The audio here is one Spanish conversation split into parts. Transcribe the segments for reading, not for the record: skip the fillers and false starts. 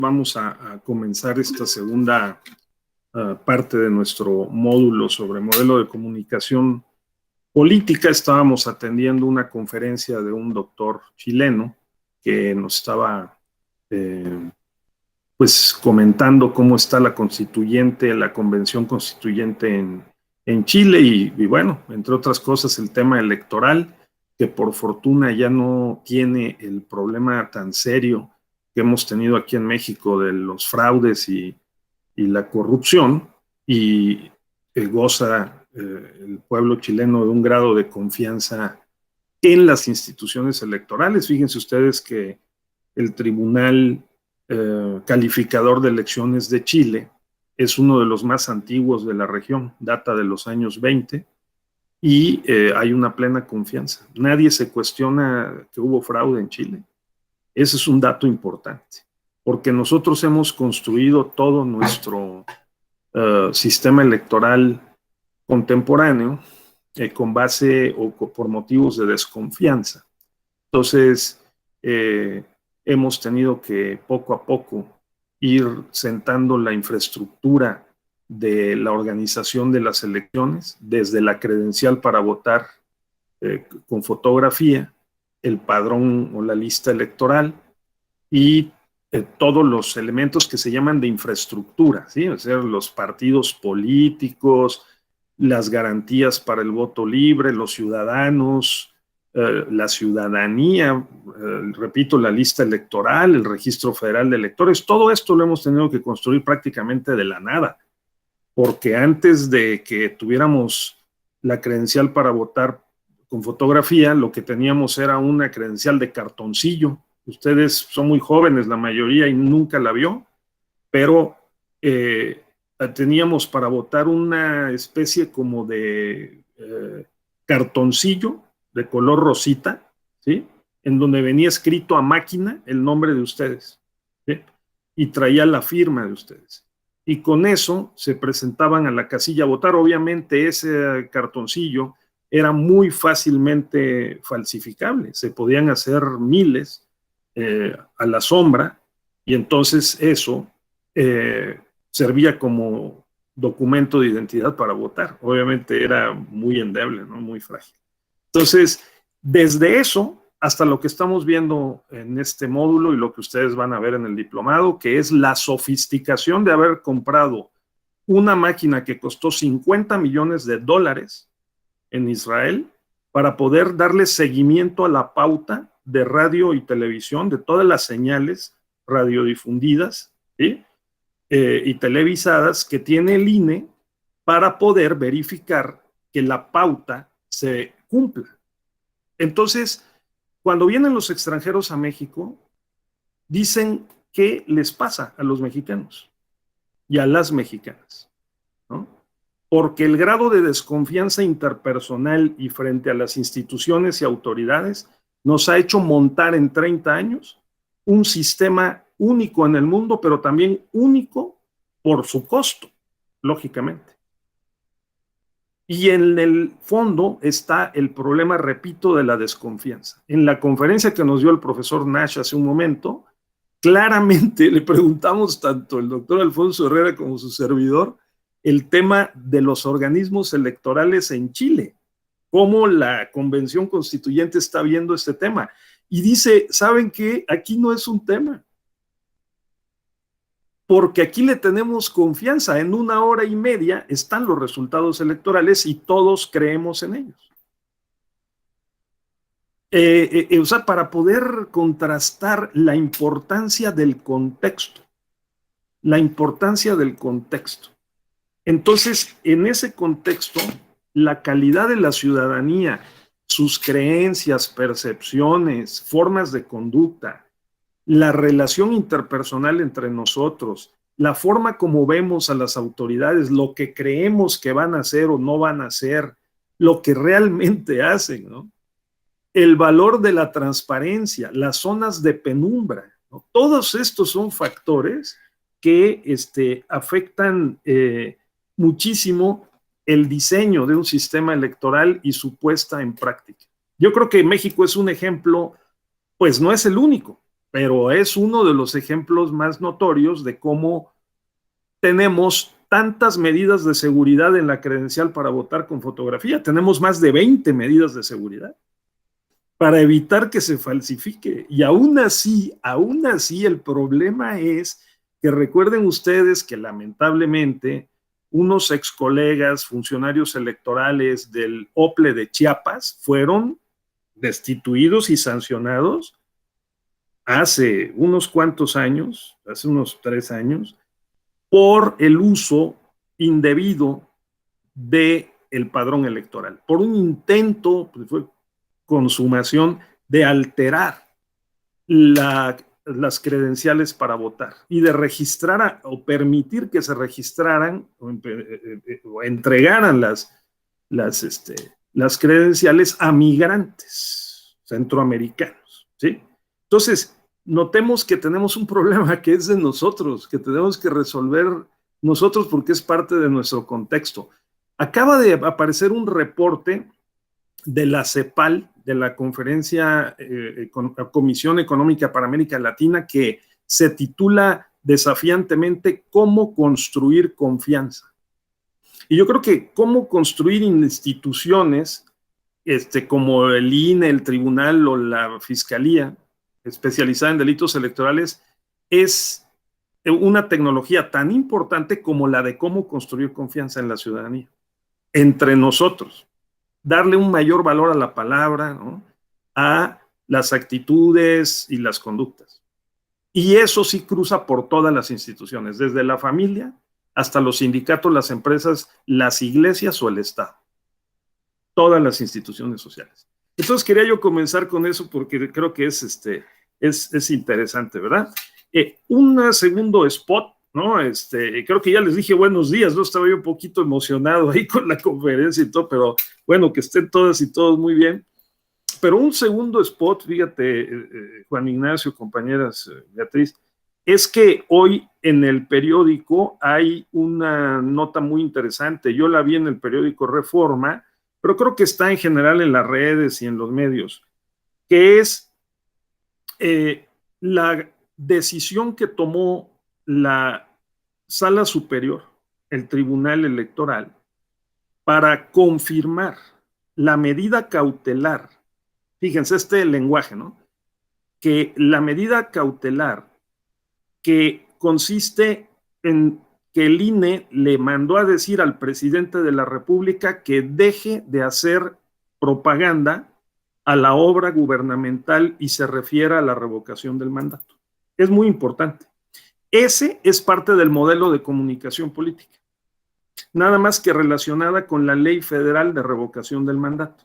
Vamos a comenzar esta segunda parte de nuestro módulo sobre modelo de comunicación política. Estábamos atendiendo una conferencia de un doctor chileno que nos estaba pues comentando cómo está la constituyente, la convención constituyente en Chile y bueno, entre otras cosas el tema electoral, que por fortuna ya no tiene el problema tan serio que hemos tenido aquí en México de los fraudes y la corrupción, y goza el pueblo chileno de un grado de confianza en las instituciones electorales. Fíjense ustedes que el Tribunal Calificador de Elecciones de Chile es uno de los más antiguos de la región, data de los años 20, y hay una plena confianza. Nadie se cuestiona que hubo fraude en Chile. Ese es un dato importante, porque nosotros hemos construido todo nuestro sistema electoral contemporáneo con base o por motivos de desconfianza. Entonces, hemos tenido que poco a poco ir sentando la infraestructura de la organización de las elecciones, desde la credencial para votar con fotografía, el padrón o la lista electoral y todos los elementos que se llaman de infraestructura, ¿sí? O sea, los partidos políticos, las garantías para el voto libre, los ciudadanos, la ciudadanía, repito, la lista electoral, el registro federal de electores. Todo esto lo hemos tenido que construir prácticamente de la nada, porque antes de que tuviéramos la credencial para votar con fotografía, lo que teníamos era una credencial de cartoncillo. Ustedes son muy jóvenes, la mayoría, y nunca la vio, pero teníamos para votar una especie como de cartoncillo de color rosita, ¿sí? En donde venía escrito a máquina el nombre de ustedes, ¿sí? Y traía la firma de ustedes. Y con eso se presentaban a la casilla a votar. Obviamente ese cartoncillo era muy fácilmente falsificable, se podían hacer miles a la sombra, y entonces eso servía como documento de identidad para votar. Obviamente era muy endeble, ¿no? Muy frágil. Entonces, desde eso hasta lo que estamos viendo en este módulo y lo que ustedes van a ver en el diplomado, que es la sofisticación de haber comprado una máquina que costó $50 millones en Israel para poder darle seguimiento a la pauta de radio y televisión, de todas las señales radiodifundidas, ¿sí? Y televisadas que tiene el INE para poder verificar que la pauta se cumpla. Entonces, cuando vienen los extranjeros a México, dicen qué les pasa a los mexicanos y a las mexicanas, ¿no? Porque el grado de desconfianza interpersonal y frente a las instituciones y autoridades nos ha hecho montar en 30 años un sistema único en el mundo, pero también único por su costo, lógicamente. Y en el fondo está el problema, repito, de la desconfianza. En la conferencia que nos dio el profesor Nash hace un momento, claramente le preguntamos tanto el doctor Alfonso Herrera como su servidor el tema de los organismos electorales en Chile, cómo la convención constituyente está viendo este tema. Y dice, ¿saben qué? Aquí no es un tema, porque aquí le tenemos confianza. En 1 hora y media están los resultados electorales y todos creemos en ellos. O sea, para poder contrastar la importancia del contexto, la importancia del contexto. Entonces, en ese contexto, la calidad de la ciudadanía, sus creencias, percepciones, formas de conducta, la relación interpersonal entre nosotros, la forma como vemos a las autoridades, lo que creemos que van a hacer o no van a hacer, lo que realmente hacen, ¿no? El valor de la transparencia, las zonas de penumbra, ¿no? Todos estos son factores que afectan muchísimo el diseño de un sistema electoral y su puesta en práctica. Yo creo que México es un ejemplo, pues no es el único, pero es uno de los ejemplos más notorios de cómo tenemos tantas medidas de seguridad en la credencial para votar con fotografía. Tenemos más de 20 medidas de seguridad para evitar que se falsifique. Y aún así, el problema es que recuerden ustedes que lamentablemente unos ex colegas, funcionarios electorales del OPLE de Chiapas fueron destituidos y sancionados hace unos cuantos años, hace unos 3 años, por el uso indebido del padrón electoral, por un intento, pues fue consumación de alterar las credenciales para votar y de registrar o permitir que se registraran o entregaran las credenciales a migrantes centroamericanos, ¿sí? Entonces, notemos que tenemos un problema que es de nosotros, que tenemos que resolver nosotros porque es parte de nuestro contexto. Acaba de aparecer un reporte de la CEPAL, de la Conferencia Comisión Económica para América Latina, que se titula desafiantemente ¿Cómo construir confianza? Y yo creo que cómo construir instituciones como el INE, el Tribunal o la Fiscalía especializada en delitos electorales es una tecnología tan importante como la de cómo construir confianza en la ciudadanía, entre nosotros. Darle un mayor valor a la palabra, ¿no? A las actitudes y las conductas. Y eso sí cruza por todas las instituciones, desde la familia hasta los sindicatos, las empresas, las iglesias o el Estado. Todas las instituciones sociales. Entonces quería yo comenzar con eso porque creo que es interesante, ¿verdad? Un segundo spot, ¿no? Creo que ya les dije buenos días, ¿no? Estaba yo un poquito emocionado ahí con la conferencia y todo, pero bueno, que estén todas y todos muy bien. Pero un segundo spot, fíjate, Juan Ignacio, compañeras, Beatriz, es que hoy en el periódico hay una nota muy interesante. Yo la vi en el periódico Reforma, pero creo que está en general en las redes y en los medios, que es la decisión que tomó la Sala Superior, el Tribunal Electoral, para confirmar la medida cautelar. Fíjense este lenguaje, ¿no? Que la medida cautelar que consiste en que el INE le mandó a decir al presidente de la República que deje de hacer propaganda a la obra gubernamental y se refiera a la revocación del mandato. Es muy importante. Ese es parte del modelo de comunicación política, nada más que relacionada con la Ley Federal de Revocación del Mandato.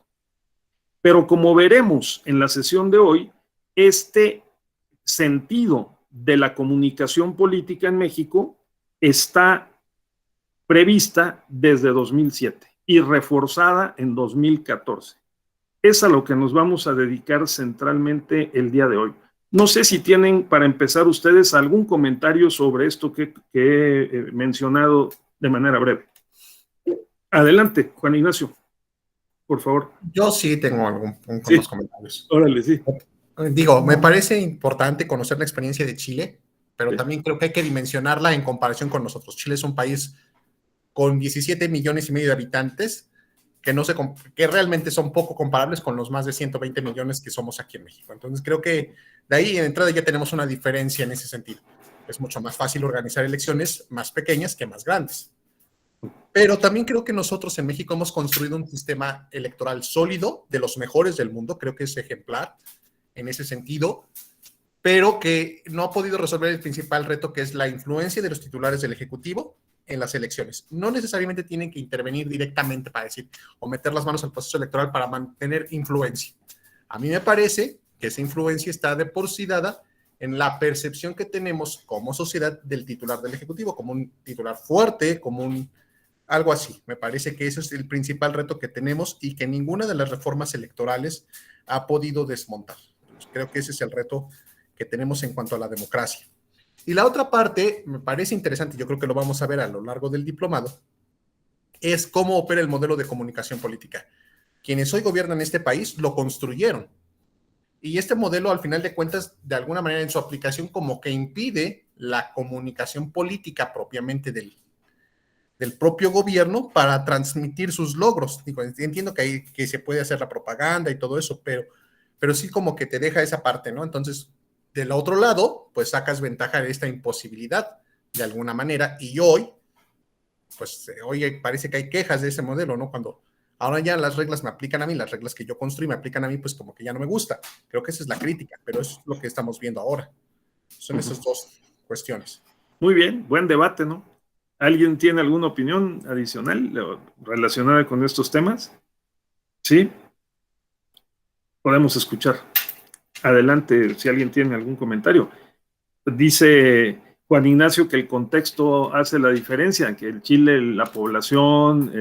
Pero como veremos en la sesión de hoy, este sentido de la comunicación política en México está prevista desde 2007 y reforzada en 2014. Es a lo que nos vamos a dedicar centralmente el día de hoy. No sé si tienen, para empezar ustedes, algún comentario sobre esto que he mencionado de manera breve. Adelante, Juan Ignacio, por favor. Yo sí tengo algunos comentarios. Órale, sí. Digo, me parece importante conocer la experiencia de Chile, pero sí. También creo que hay que dimensionarla en comparación con nosotros. Chile es un país con 17 millones y medio de habitantes que realmente son poco comparables con los más de 120 millones que somos aquí en México. Entonces creo que de ahí en entrada ya tenemos una diferencia en ese sentido. Es mucho más fácil organizar elecciones más pequeñas que más grandes. Pero también creo que nosotros en México hemos construido un sistema electoral sólido, de los mejores del mundo, creo que es ejemplar en ese sentido, pero que no ha podido resolver el principal reto, que es la influencia de los titulares del Ejecutivo en las elecciones. No necesariamente tienen que intervenir directamente para decir o meter las manos al proceso electoral para mantener influencia. A mí me parece que esa influencia está de por sí dada en la percepción que tenemos como sociedad del titular del Ejecutivo, como un titular fuerte, como algo así. Me parece que ese es el principal reto que tenemos y que ninguna de las reformas electorales ha podido desmontar. Creo que ese es el reto que tenemos en cuanto a la democracia. Y la otra parte, me parece interesante, yo creo que lo vamos a ver a lo largo del diplomado, es cómo opera el modelo de comunicación política. Quienes hoy gobiernan este país lo construyeron. Y este modelo, al final de cuentas, de alguna manera en su aplicación, como que impide la comunicación política propiamente del propio gobierno para transmitir sus logros. Digo, entiendo que se puede hacer la propaganda y todo eso, pero sí como que te deja esa parte, ¿no? Entonces, del otro lado, pues sacas ventaja de esta imposibilidad de alguna manera. Y hoy, pues hoy parece que hay quejas de ese modelo, ¿no? Cuando ahora ya las reglas me aplican a mí, las reglas que yo construí me aplican a mí, pues como que ya no me gusta. Creo que esa es la crítica, pero es lo que estamos viendo ahora. Son esas dos cuestiones. Muy bien, buen debate, ¿no? ¿Alguien tiene alguna opinión adicional relacionada con estos temas? Sí, podemos escuchar. Adelante, si alguien tiene algún comentario. Dice Juan Ignacio que el contexto hace la diferencia, que en Chile la población,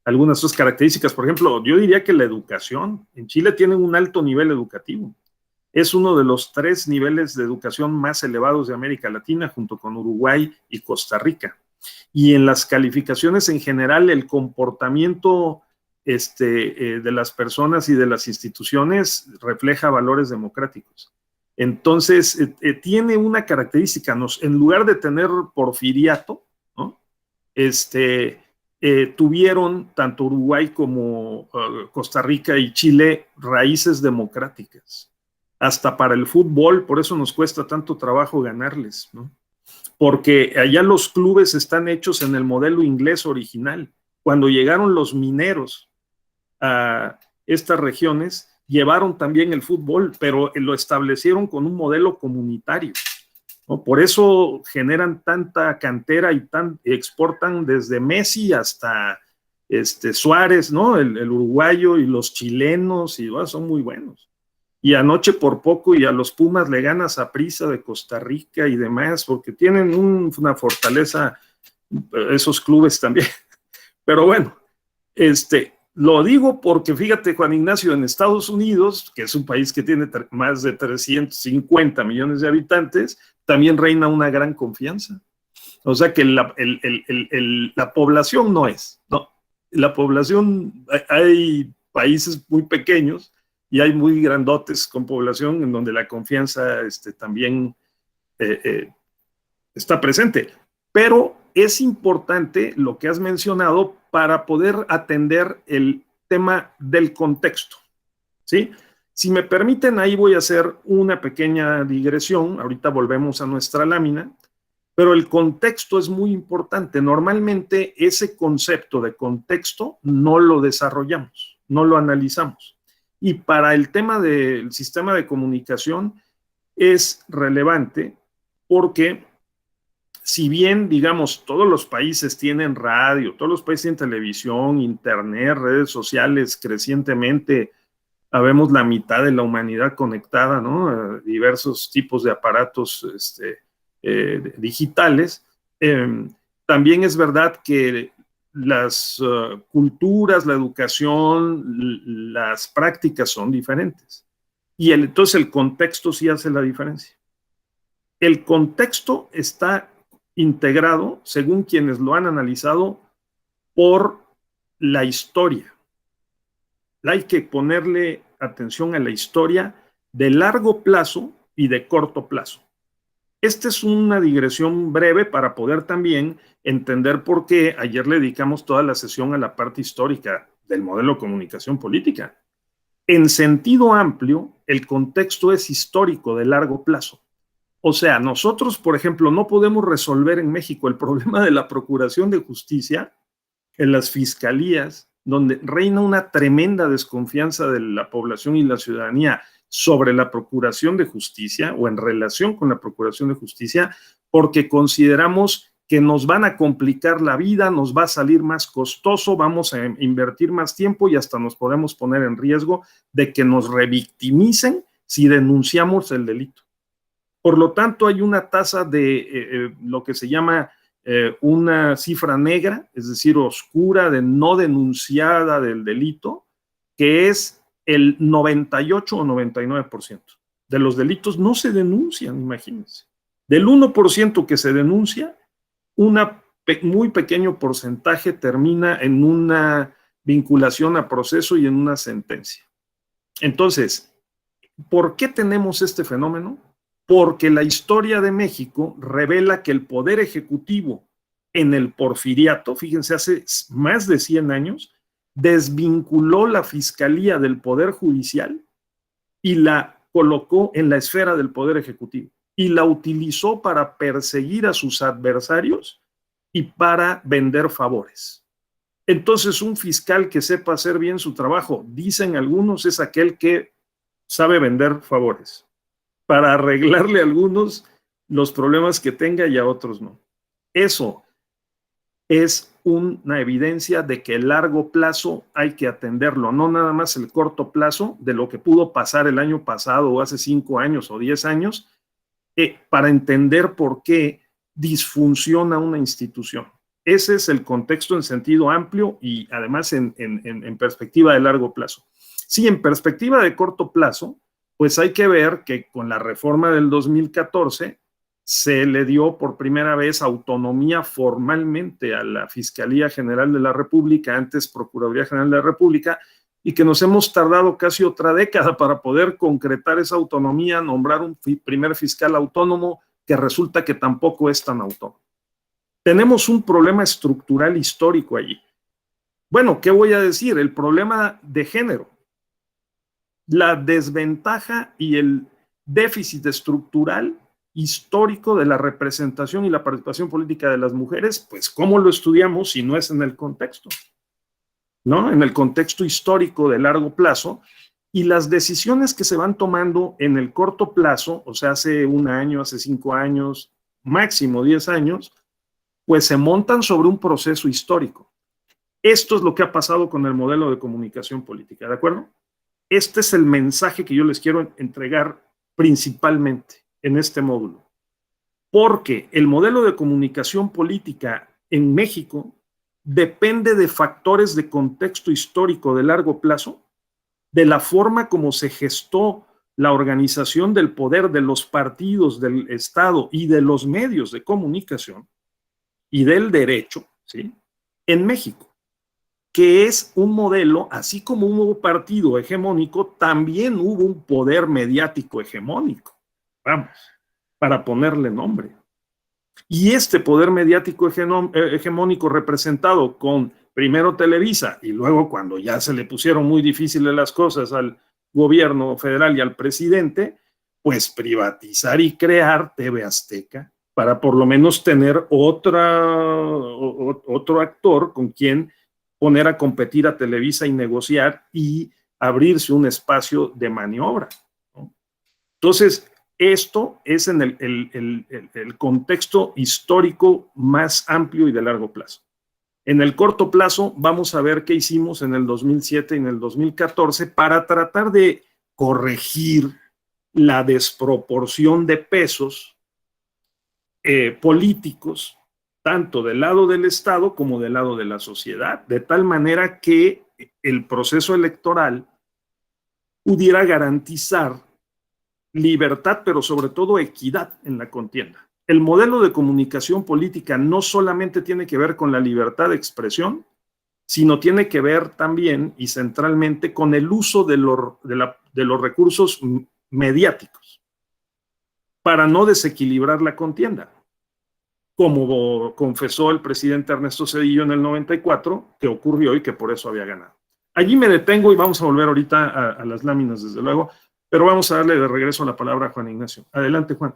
algunas de sus características, por ejemplo, yo diría que la educación, en Chile tienen un alto nivel educativo. Es uno de los 3 niveles de educación más elevados de América Latina, junto con Uruguay y Costa Rica. Y en las calificaciones en general, el comportamiento de las personas y de las instituciones refleja valores democráticos. Entonces, tiene una característica, en lugar de tener porfiriato, ¿no? Tuvieron tanto Uruguay como Costa Rica y Chile raíces democráticas. Hasta para el fútbol, por eso nos cuesta tanto trabajo ganarles, ¿no? Porque allá los clubes están hechos en el modelo inglés original. Cuando llegaron los mineros a estas regiones, llevaron también el fútbol, pero lo establecieron con un modelo comunitario, ¿no? Por eso generan tanta cantera y exportan desde Messi hasta Suárez, ¿no? El uruguayo y los chilenos, y son muy buenos. Y anoche por poco y a los Pumas le ganas a Prisa de Costa Rica y demás, porque tienen una fortaleza esos clubes también. Pero bueno, lo digo porque fíjate, Juan Ignacio, en Estados Unidos, que es un país que tiene más de 350 millones de habitantes, también reina una gran confianza. O sea que la población no es, ¿no? La población, hay países muy pequeños y hay muy grandotes con población en donde la confianza también está presente. Pero es importante lo que has mencionado para poder atender el tema del contexto, ¿sí? Si me permiten, ahí voy a hacer una pequeña digresión. Ahorita volvemos a nuestra lámina, pero el contexto es muy importante. Normalmente ese concepto de contexto no lo desarrollamos, no lo analizamos. Y para el tema del sistema de comunicación es relevante porque si bien, digamos, todos los países tienen radio, todos los países tienen televisión, internet, redes sociales crecientemente, habemos la mitad de la humanidad conectada, ¿no? Diversos tipos de aparatos digitales. También es verdad que las culturas, la educación, las prácticas son diferentes. Y entonces el contexto sí hace la diferencia. El contexto está integrado, según quienes lo han analizado, por la historia. Hay que ponerle atención a la historia de largo plazo y de corto plazo. Esta es una digresión breve para poder también entender por qué ayer le dedicamos toda la sesión a la parte histórica del modelo de comunicación política. En sentido amplio, el contexto es histórico de largo plazo. O sea, nosotros, por ejemplo, no podemos resolver en México el problema de la procuración de justicia en las fiscalías, donde reina una tremenda desconfianza de la población y la ciudadanía sobre la procuración de justicia o en relación con la procuración de justicia, porque consideramos que nos van a complicar la vida, nos va a salir más costoso, vamos a invertir más tiempo y hasta nos podemos poner en riesgo de que nos revictimicen si denunciamos el delito. Por lo tanto, hay una tasa de lo que se llama una cifra negra, es decir, oscura, de no denunciada del delito, que es el 98 o 99%. De los delitos no se denuncian, imagínense. Del 1% que se denuncia, un muy pequeño porcentaje termina en una vinculación a proceso y en una sentencia. Entonces, ¿Por qué tenemos este fenómeno? Porque la historia de México revela que el poder ejecutivo en el porfiriato, fíjense, hace más de 100 años, desvinculó la fiscalía del poder judicial y la colocó en la esfera del poder ejecutivo y la utilizó para perseguir a sus adversarios y para vender favores. Entonces, un fiscal que sepa hacer bien su trabajo, dicen algunos, es aquel que sabe vender favores para arreglarle a algunos los problemas que tenga y a otros no. Eso es una evidencia de que el largo plazo hay que atenderlo, no nada más el corto plazo de lo que pudo pasar el año pasado o hace 5 años o 10 años, para entender por qué disfunciona una institución. Ese es el contexto en sentido amplio y además en perspectiva de largo plazo. Sí, en perspectiva de corto plazo, pues hay que ver que con la reforma del 2014 se le dio por primera vez autonomía formalmente a la Fiscalía General de la República, antes Procuraduría General de la República, y que nos hemos tardado casi otra década para poder concretar esa autonomía, nombrar un primer fiscal autónomo que resulta que tampoco es tan autónomo. Tenemos un problema estructural histórico allí. Bueno, ¿qué voy a decir? El problema de género, la desventaja y el déficit estructural histórico de la representación y la participación política de las mujeres, pues ¿cómo lo estudiamos si no es en el contexto? ¿No? En el contexto histórico de largo plazo, y las decisiones que se van tomando en el corto plazo, o sea, hace 1 año, hace 5 años, máximo 10 años, pues se montan sobre un proceso histórico. Esto es lo que ha pasado con el modelo de comunicación política, ¿de acuerdo? Este es el mensaje que yo les quiero entregar principalmente en este módulo, porque el modelo de comunicación política en México depende de factores de contexto histórico de largo plazo, de la forma como se gestó la organización del poder de los partidos, del Estado y de los medios de comunicación y del derecho, ¿sí?, en México, que es un modelo, así como hubo partido hegemónico, también hubo un poder mediático hegemónico, vamos, para ponerle nombre. Y este poder mediático hegemónico representado con primero Televisa y luego, cuando ya se le pusieron muy difíciles las cosas al gobierno federal y al presidente, pues privatizar y crear TV Azteca para por lo menos tener otro actor con quien poner a competir a Televisa y negociar y abrirse un espacio de maniobra, ¿no? Entonces, esto es en el contexto histórico más amplio y de largo plazo. En el corto plazo, vamos a ver qué hicimos en el 2007 y en el 2014 para tratar de corregir la desproporción de pesos políticos, tanto del lado del Estado como del lado de la sociedad, de tal manera que el proceso electoral pudiera garantizar libertad, pero sobre todo equidad en la contienda. El modelo de comunicación política no solamente tiene que ver con la libertad de expresión, sino tiene que ver también y centralmente con el uso de los recursos mediáticos para no desequilibrar la contienda, como confesó el presidente Ernesto Zedillo en el 94, que ocurrió y que por eso había ganado. Allí me detengo y vamos a volver ahorita a las láminas, desde luego, pero vamos a darle de regreso la palabra a Juan Ignacio. Adelante, Juan.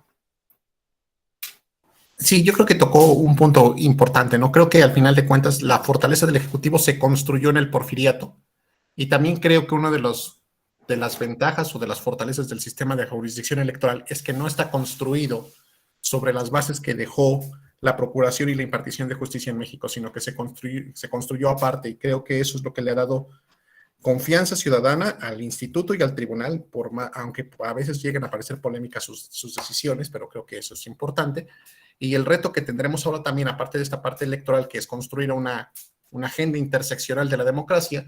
Sí, yo creo que tocó un punto importante, ¿no? Creo que al final de cuentas la fortaleza del Ejecutivo se construyó en el porfiriato, y también creo que una de las ventajas o de las fortalezas del sistema de jurisdicción electoral es que no está construido sobre las bases que dejó la procuración y la impartición de justicia en México, sino que se construyó aparte, y creo que eso es lo que le ha dado confianza ciudadana al instituto y al tribunal, aunque a veces lleguen a parecer polémicas sus decisiones, pero creo que eso es importante. Y el reto que tendremos ahora también, aparte de esta parte electoral, que es construir una agenda interseccional de la democracia,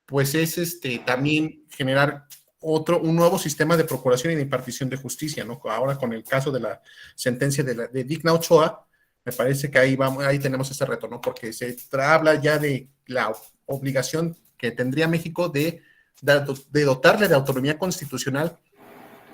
pues es también generar un nuevo sistema de procuración y de impartición de justicia, ¿no? Ahora con el caso de la sentencia de Digna Ochoa, me parece que ahí tenemos ese reto, ¿no? Porque se habla ya de la obligación que tendría México de dotarle de autonomía constitucional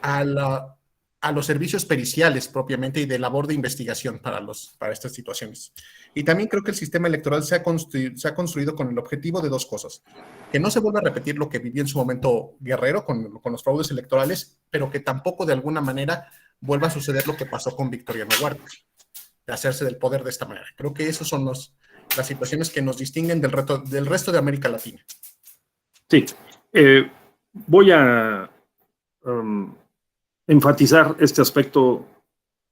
a los servicios periciales propiamente y de labor de investigación para estas situaciones. Y también creo que el sistema electoral se ha construido con el objetivo de dos cosas: que no se vuelva a repetir lo que vivió en su momento Guerrero con los fraudes electorales, pero que tampoco de alguna manera vuelva a suceder lo que pasó con Victoriano Huerta, de hacerse del poder de esta manera. Creo que esas son las situaciones que nos distinguen del resto de América Latina. Sí, voy a enfatizar este aspecto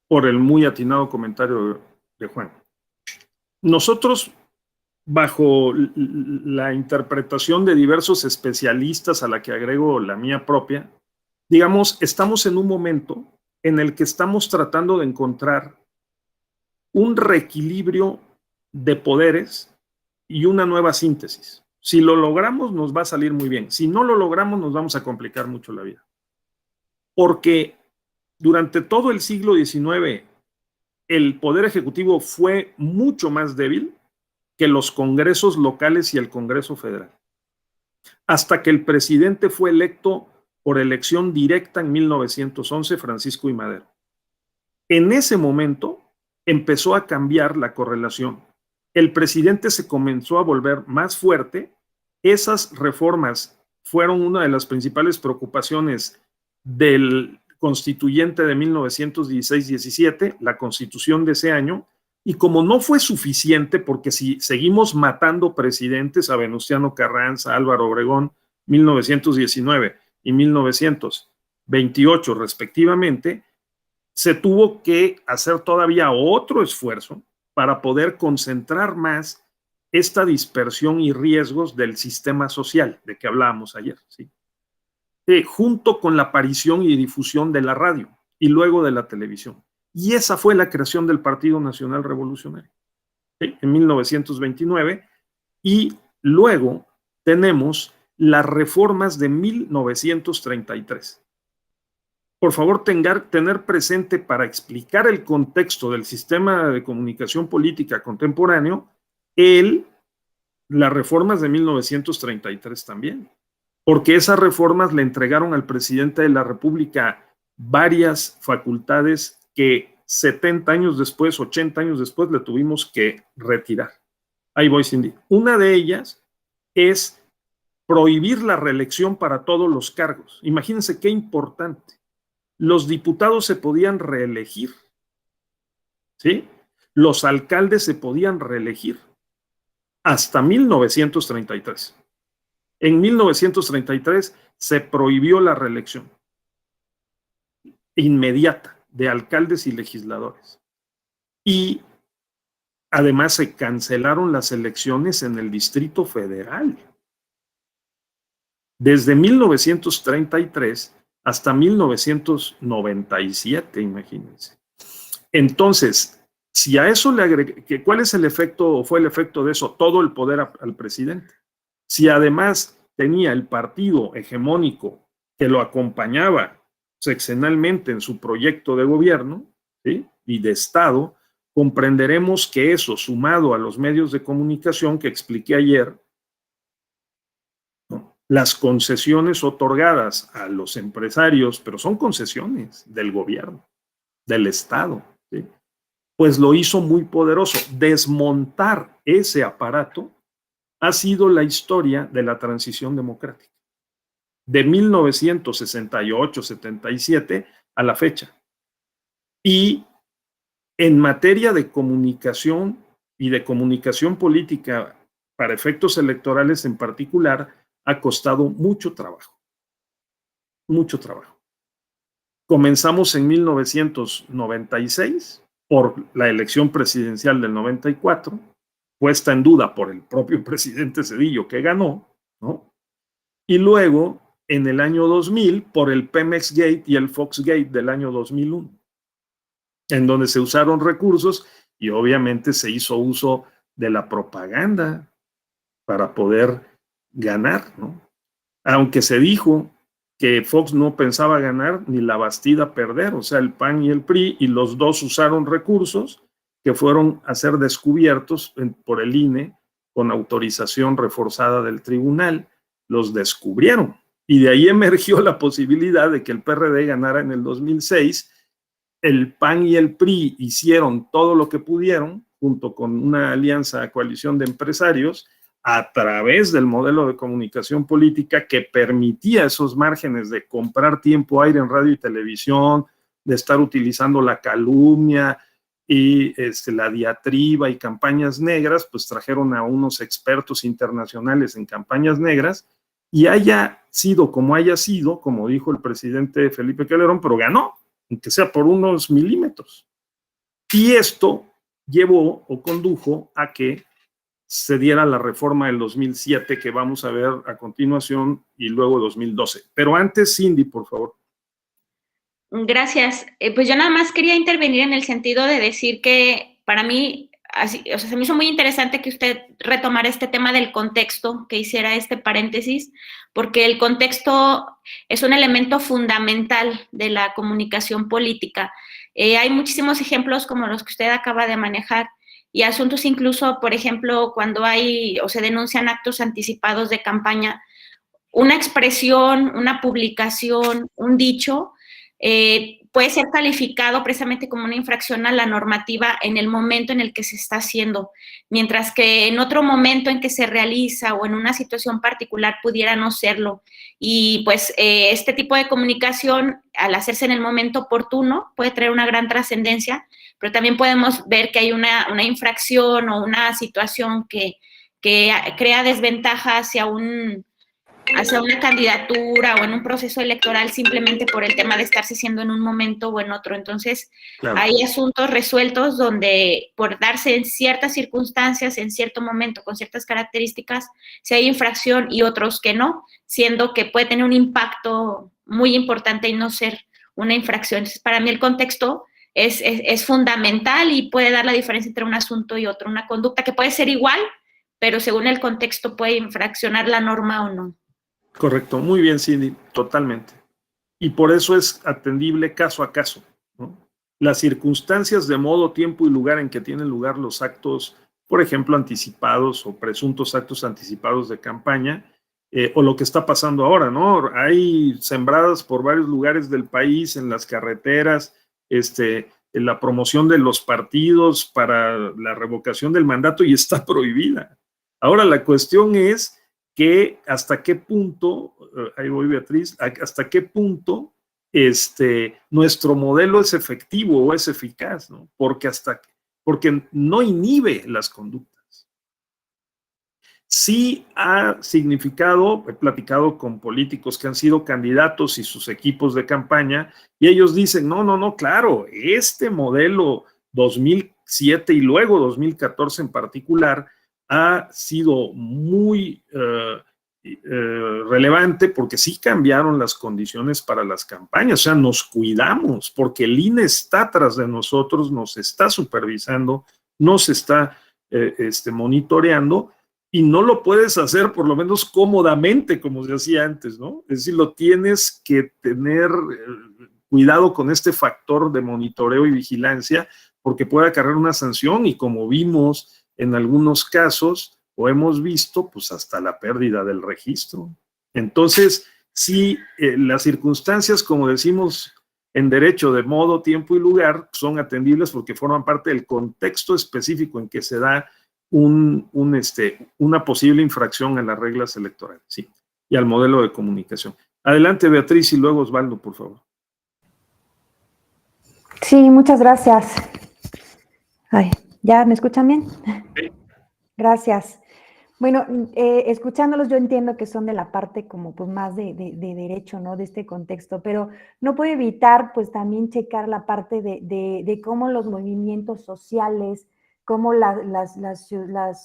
por el muy atinado comentario de Juan. Nosotros, bajo la interpretación de diversos especialistas a la que agrego la mía propia, digamos, estamos en un momento en el que estamos tratando de encontrar un reequilibrio de poderes y una nueva síntesis. Si lo logramos, nos va a salir muy bien. Si no lo logramos, nos vamos a complicar mucho la vida. Porque durante todo el siglo XIX, el poder ejecutivo fue mucho más débil que los congresos locales y el Congreso Federal. Hasta que el presidente fue electo por elección directa en 1911, Francisco I. Madero. En ese momento empezó a cambiar la correlación. El presidente se comenzó a volver más fuerte. Esas reformas fueron una de las principales preocupaciones del constituyente de 1916-17, la constitución de ese año, y como no fue suficiente, porque si seguimos matando presidentes, a Venustiano Carranza, Álvaro Obregón, 1919 y 1928 respectivamente, se tuvo que hacer todavía otro esfuerzo para poder concentrar más esta dispersión y riesgos del sistema social de que hablábamos ayer, ¿sí? Junto con la aparición y difusión de la radio y luego de la televisión. Y esa fue la creación del Partido Nacional Revolucionario, ¿sí? En 1929, y luego tenemos las reformas de 1933. Por favor, tener presente, para explicar el contexto del sistema de comunicación política contemporáneo, las reformas de 1933 también, porque esas reformas le entregaron al presidente de la República varias facultades que 70 años después, 80 años después, le tuvimos que retirar. Ahí voy, Cindy. Una de ellas es prohibir la reelección para todos los cargos. Imagínense qué importante. Los diputados se podían reelegir, ¿sí? Los alcaldes se podían reelegir hasta 1933. En 1933 se prohibió la reelección inmediata de alcaldes y legisladores. Y además se cancelaron las elecciones en el Distrito Federal. Desde 1933 hasta 1997, imagínense. Entonces, si a eso le agregué, ¿cuál es el efecto o fue el efecto de eso? Todo el poder al presidente. Si además tenía el partido hegemónico que lo acompañaba sexenalmente en su proyecto de gobierno, ¿sí?, y de Estado, comprenderemos que eso, sumado a los medios de comunicación que expliqué ayer, ¿no?, las concesiones otorgadas a los empresarios, pero son concesiones del gobierno, del Estado, ¿sí?, pues lo hizo muy poderoso. Desmontar ese aparato ha sido la historia de la transición democrática, de 1968-77 a la fecha. Y en materia de comunicación y de comunicación política para efectos electorales en particular, ha costado mucho trabajo. Mucho trabajo. Comenzamos en 1996 por la elección presidencial del 94, puesta en duda por el propio presidente Zedillo, que ganó, ¿no? Y luego, en el año 2000, por el Pemex Gate y el Fox Gate del año 2001, en donde se usaron recursos y obviamente se hizo uso de la propaganda para poder ganar, ¿no? Aunque se dijo que Fox no pensaba ganar ni la Bastida perder, o sea, el PAN y el PRI, y los dos usaron recursos que fueron a ser descubiertos por el INE con autorización reforzada del tribunal. Los descubrieron Y de ahí emergió la posibilidad de que el PRD ganara en el 2006. El PAN y el PRI hicieron todo lo que pudieron, junto con una alianza, coalición de empresarios, a través del modelo de comunicación política que permitía esos márgenes de comprar tiempo aire en radio y televisión, de estar utilizando la calumnia y la diatriba y campañas negras, pues trajeron a unos expertos internacionales en campañas negras, y haya sido, como dijo el presidente Felipe Calderón, pero ganó, aunque sea por unos milímetros. Y esto llevó o condujo a que se diera la reforma del 2007 que vamos a ver a continuación, y luego 2012. Pero antes, Cindy, por favor. Gracias. Pues yo nada más quería intervenir en el sentido de decir que para mí, se me hizo muy interesante que usted retomara este tema del contexto, que hiciera este paréntesis, porque el contexto es un elemento fundamental de la comunicación política. Hay muchísimos ejemplos como los que usted acaba de manejar, y asuntos incluso, por ejemplo, cuando hay o se denuncian actos anticipados de campaña, una expresión, una publicación, un dicho, puede ser calificado precisamente como una infracción a la normativa en el momento en el que se está haciendo, mientras que en otro momento en que se realiza o en una situación particular pudiera no serlo. Y pues este tipo de comunicación, al hacerse en el momento oportuno, puede traer una gran trascendencia, pero también podemos ver que hay una infracción o una situación que crea desventaja hacia una candidatura o en un proceso electoral simplemente por el tema de estarse haciendo en un momento o en otro. Entonces, claro, hay asuntos resueltos donde por darse en ciertas circunstancias, en cierto momento, con ciertas características, si hay infracción, y otros que no, siendo que puede tener un impacto muy importante y no ser una infracción. Entonces, para mí el contexto es fundamental y puede dar la diferencia entre un asunto y otro, una conducta que puede ser igual, pero según el contexto puede infraccionar la norma o no. Correcto, muy bien, Cindy, totalmente. Y por eso es atendible caso a caso, ¿no? Las circunstancias de modo, tiempo y lugar en que tienen lugar los actos, por ejemplo, anticipados o presuntos actos anticipados de campaña, o lo que está pasando ahora, ¿no? Hay sembradas por varios lugares del país, en las carreteras, en la promoción de los partidos para la revocación del mandato, y está prohibida. Ahora la cuestión es que hasta qué punto, ahí voy Beatriz, hasta qué punto nuestro modelo es efectivo o es eficaz, ¿no? Porque no inhibe las conductas. Sí ha significado, he platicado con políticos que han sido candidatos y sus equipos de campaña, y ellos dicen, no, claro, este modelo 2007 y luego 2014 en particular ha sido muy relevante, porque sí cambiaron las condiciones para las campañas. O sea, nos cuidamos porque el INE está atrás de nosotros, nos está supervisando, nos está monitoreando, y no lo puedes hacer por lo menos cómodamente como se hacía antes, ¿no? Es decir, lo tienes que tener cuidado con este factor de monitoreo y vigilancia, porque puede acarrear una sanción, y como vimos en algunos casos, o hemos visto, pues hasta la pérdida del registro. Entonces, sí, las circunstancias, como decimos en derecho, de modo, tiempo y lugar, son atendibles porque forman parte del contexto específico en que se da una posible infracción a las reglas electorales, sí, y al modelo de comunicación. Adelante, Beatriz, y luego Osvaldo, por favor. Sí, muchas gracias. Ay, ¿ya me escuchan bien? Sí. Gracias. Bueno, escuchándolos yo entiendo que son de la parte como pues más de derecho, ¿no? De este contexto, pero no puedo evitar pues también checar la parte de cómo los movimientos sociales, cómo las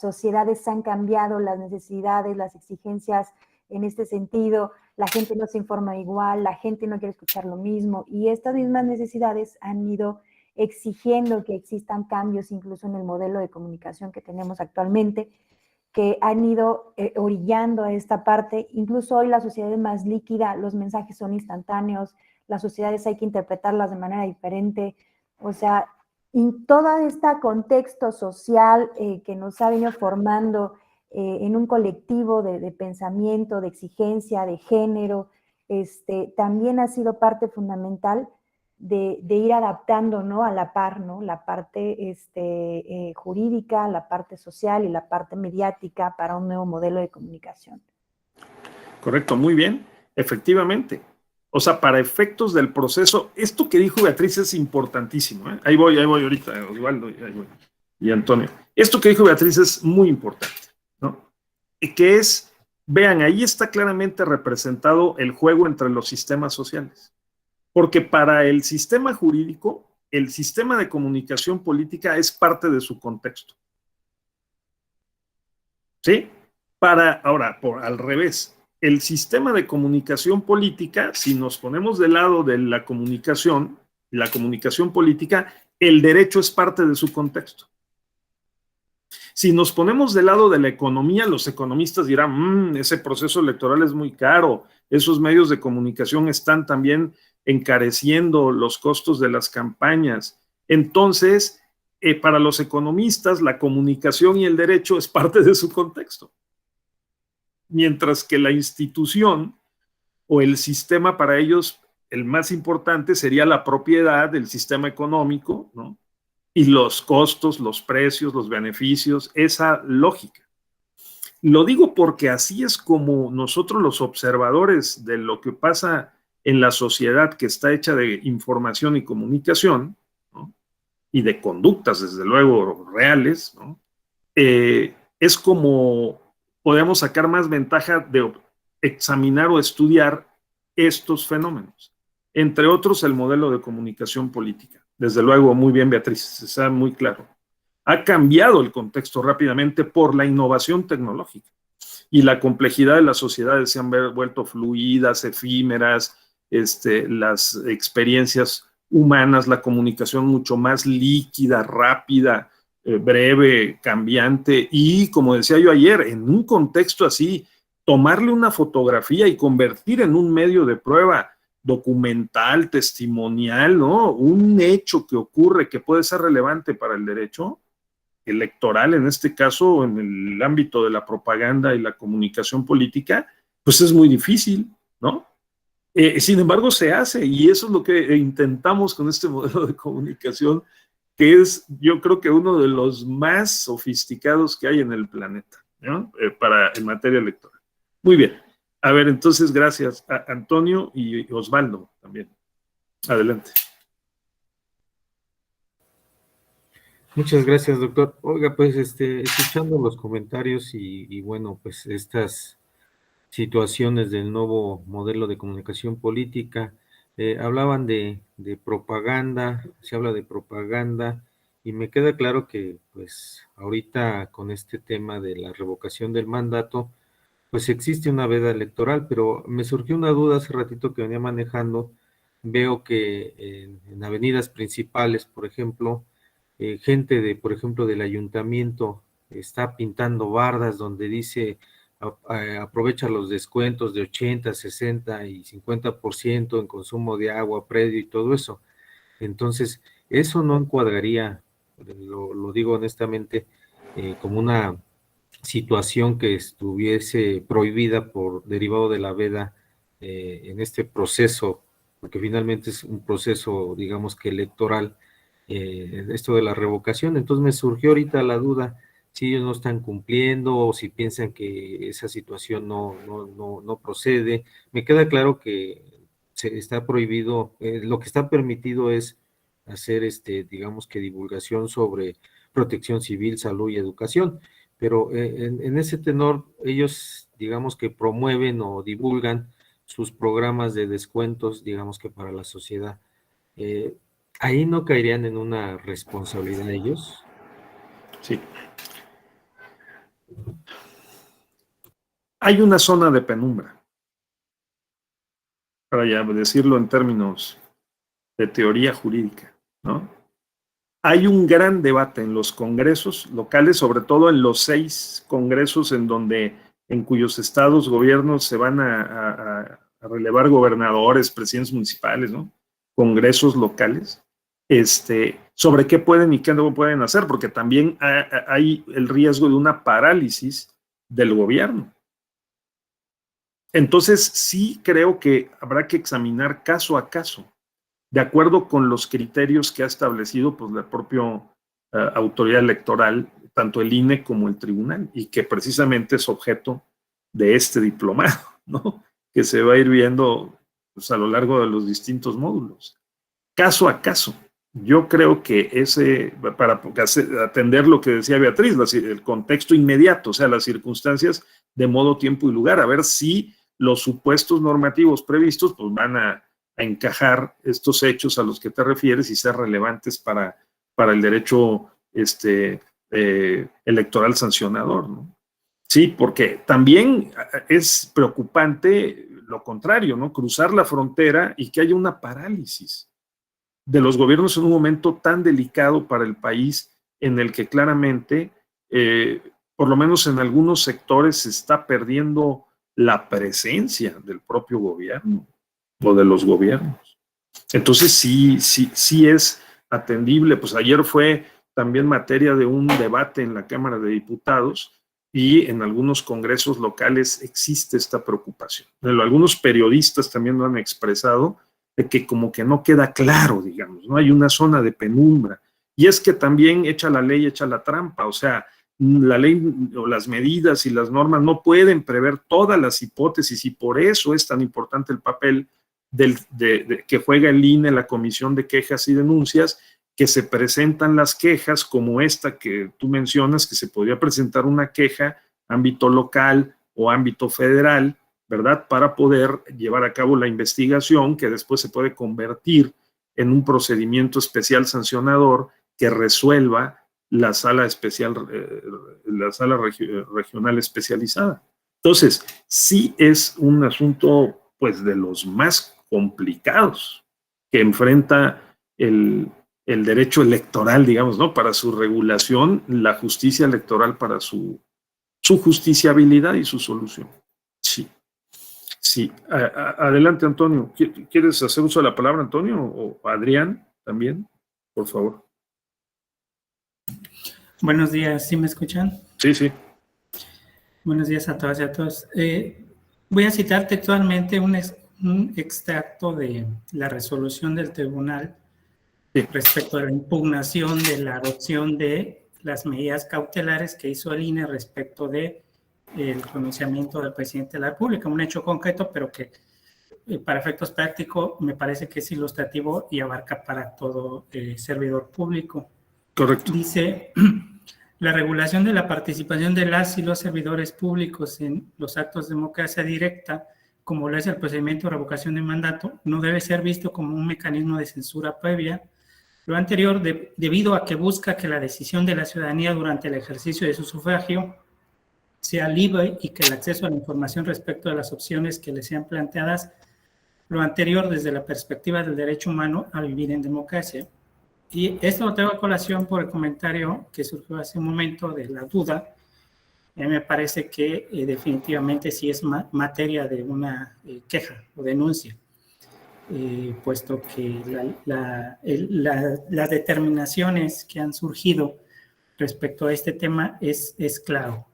sociedades han cambiado, las necesidades, las exigencias en este sentido. La gente no se informa igual, la gente no quiere escuchar lo mismo, y estas mismas necesidades han ido exigiendo que existan cambios incluso en el modelo de comunicación que tenemos actualmente, que han ido orillando a esta parte. Incluso hoy la sociedad es más líquida, los mensajes son instantáneos, las sociedades hay que interpretarlas de manera diferente. O sea, en todo este contexto social que nos ha venido formando en un colectivo de pensamiento, de exigencia, de género, también ha sido parte fundamental de ir adaptando, ¿no? A la par, ¿no? La parte jurídica, la parte social y la parte mediática para un nuevo modelo de comunicación. Correcto, muy bien, efectivamente. O sea, para efectos del proceso, esto que dijo Beatriz es importantísimo, ¿eh? Ahí voy ahorita, Osvaldo, ahí voy. Y Antonio. Esto que dijo Beatriz es muy importante, ¿no? Y que es, vean, ahí está claramente representado el juego entre los sistemas sociales. Porque para el sistema jurídico, el sistema de comunicación política es parte de su contexto. ¿Sí? Ahora, al revés, el sistema de comunicación política, si nos ponemos del lado de la comunicación política, el derecho es parte de su contexto. Si nos ponemos del lado de la economía, los economistas dirán, ese proceso electoral es muy caro, esos medios de comunicación están también encareciendo los costos de las campañas. Entonces, para los economistas, la comunicación y el derecho es parte de su contexto. Mientras que la institución o el sistema para ellos, el más importante sería la propiedad del sistema económico, ¿no? Y los costos, los precios, los beneficios, esa lógica. Lo digo porque así es como nosotros los observadores de lo que pasa en la sociedad que está hecha de información y comunicación, ¿no? Y de conductas, desde luego, reales, ¿no? Es como podemos sacar más ventaja de examinar o estudiar estos fenómenos. Entre otros, el modelo de comunicación política. Desde luego, muy bien, Beatriz, está muy claro. Ha cambiado el contexto rápidamente por la innovación tecnológica y la complejidad de las sociedades se han vuelto fluidas, efímeras, las experiencias humanas, la comunicación mucho más líquida, rápida, breve, cambiante y, como decía yo ayer, en un contexto así, tomarle una fotografía y convertir en un medio de prueba documental, testimonial, ¿no? Un hecho que ocurre que puede ser relevante para el derecho electoral, en este caso, en el ámbito de la propaganda y la comunicación política, pues es muy difícil, ¿no? Sin embargo, se hace y eso es lo que intentamos con este modelo de comunicación, que es, yo creo que uno de los más sofisticados que hay en el planeta, ¿no? En materia electoral. Muy bien. A ver, entonces, gracias a Antonio y Osvaldo también. Adelante. Muchas gracias, doctor. Oiga, pues, escuchando los comentarios y bueno, pues estas situaciones del nuevo modelo de comunicación política, hablaban de propaganda, se habla de propaganda, y me queda claro que, pues, ahorita con este tema de la revocación del mandato, pues existe una veda electoral, pero me surgió una duda hace ratito que venía manejando. Veo que en avenidas principales, por ejemplo, gente por ejemplo, del ayuntamiento está pintando bardas donde dice aprovecha los descuentos de 80, 60 y 50% en consumo de agua, predio y todo eso. Entonces, eso no encuadraría, lo digo honestamente, como una situación que estuviese prohibida por derivado de la veda en este proceso, porque finalmente es un proceso, digamos que electoral, esto de la revocación. Entonces me surgió ahorita la duda si ellos no están cumpliendo o si piensan que esa situación no procede. Me queda claro que se está prohibido, lo que está permitido es hacer, digamos que divulgación sobre protección civil, salud y educación, pero en ese tenor ellos, digamos que promueven o divulgan sus programas de descuentos, digamos que para la sociedad. ¿Ahí no caerían en una responsabilidad ellos? Sí. Hay una zona de penumbra, para ya decirlo en términos de teoría jurídica, ¿no? Hay un gran debate en los congresos locales, sobre todo en los 6 congresos en cuyos estados gobiernos se van a relevar gobernadores, presidentes municipales, ¿no? Congresos locales, sobre qué pueden y qué no pueden hacer, porque también hay el riesgo de una parálisis del gobierno. Entonces, sí creo que habrá que examinar caso a caso, de acuerdo con los criterios que ha establecido pues, la propia autoridad electoral, tanto el INE como el tribunal, y que precisamente es objeto de este diplomado, ¿no? Que se va a ir viendo pues, a lo largo de los distintos módulos. Caso a caso. Yo creo que para atender lo que decía Beatriz, el contexto inmediato, o sea, las circunstancias de modo, tiempo y lugar, a ver si los supuestos normativos previstos pues van a encajar estos hechos a los que te refieres y ser relevantes para el derecho electoral sancionador, ¿no? Sí, porque también es preocupante lo contrario, ¿no? Cruzar la frontera y que haya una parálisis de los gobiernos en un momento tan delicado para el país en el que claramente, por lo menos en algunos sectores, se está perdiendo la presencia del propio gobierno o de los gobiernos. Entonces sí es atendible. Pues ayer fue también materia de un debate en la Cámara de Diputados y en algunos congresos locales existe esta preocupación. Algunos periodistas también lo han expresado, de que como que no queda claro, digamos, ¿no? Hay una zona de penumbra. Y es que también echa la ley, echa la trampa, o sea, la ley o las medidas y las normas no pueden prever todas las hipótesis y por eso es tan importante el papel que juega el INE, la Comisión de Quejas y Denuncias, que se presentan las quejas como esta que tú mencionas, que se podría presentar una queja ámbito local o ámbito federal, ¿verdad? Para poder llevar a cabo la investigación que después se puede convertir en un procedimiento especial sancionador que resuelva la sala especial, regional especializada. Entonces, sí es un asunto, pues, de los más complicados que enfrenta el derecho electoral, digamos, ¿no? Para su regulación, la justicia electoral para su justiciabilidad y su solución. Sí. Sí, adelante, Antonio. ¿Quieres hacer uso de la palabra, Antonio? ¿O Adrián también? Por favor. Buenos días, ¿sí me escuchan? Sí, sí. Buenos días a todas y a todos. Voy a citar textualmente un extracto de la resolución del tribunal respecto a la impugnación de la adopción de las medidas cautelares que hizo el INE respecto de el pronunciamiento del presidente de la República, un hecho concreto, pero que para efectos prácticos me parece que es ilustrativo y abarca para todo servidor público. Correcto. Dice, la regulación de la participación de las y los servidores públicos en los actos de democracia directa, como lo es el procedimiento de revocación de mandato, no debe ser visto como un mecanismo de censura previa. Lo anterior, debido a que busca que la decisión de la ciudadanía durante el ejercicio de su sufragio sea libre y que el acceso a la información respecto de las opciones que le sean planteadas, lo anterior desde la perspectiva del derecho humano a vivir en democracia. Y esto lo traigo a colación por el comentario que surgió hace un momento de la duda. Me parece que definitivamente sí es materia de una queja o denuncia, puesto que las determinaciones que han surgido respecto a este tema es claro.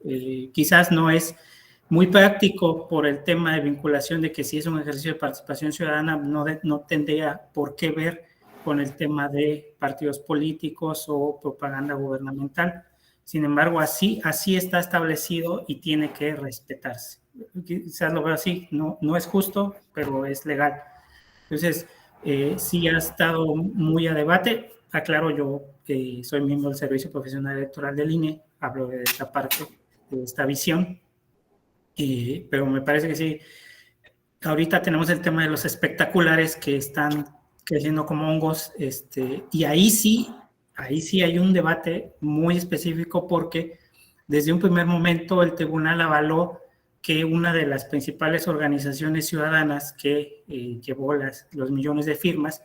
Quizás no es muy práctico por el tema de vinculación de que si es un ejercicio de participación ciudadana no tendría por qué ver con el tema de partidos políticos o propaganda gubernamental. Sin embargo, así está establecido y tiene que respetarse. Quizás lo veo así, no es justo, pero es legal. Entonces, sí ha estado muy a debate. Aclaro, yo soy miembro del Servicio Profesional Electoral del INE, hablo de esta parte, de esta visión, pero me parece que sí. Ahorita tenemos el tema de los espectaculares que están creciendo como hongos, y ahí sí hay un debate muy específico porque desde un primer momento el tribunal avaló que una de las principales organizaciones ciudadanas que llevó los millones de firmas,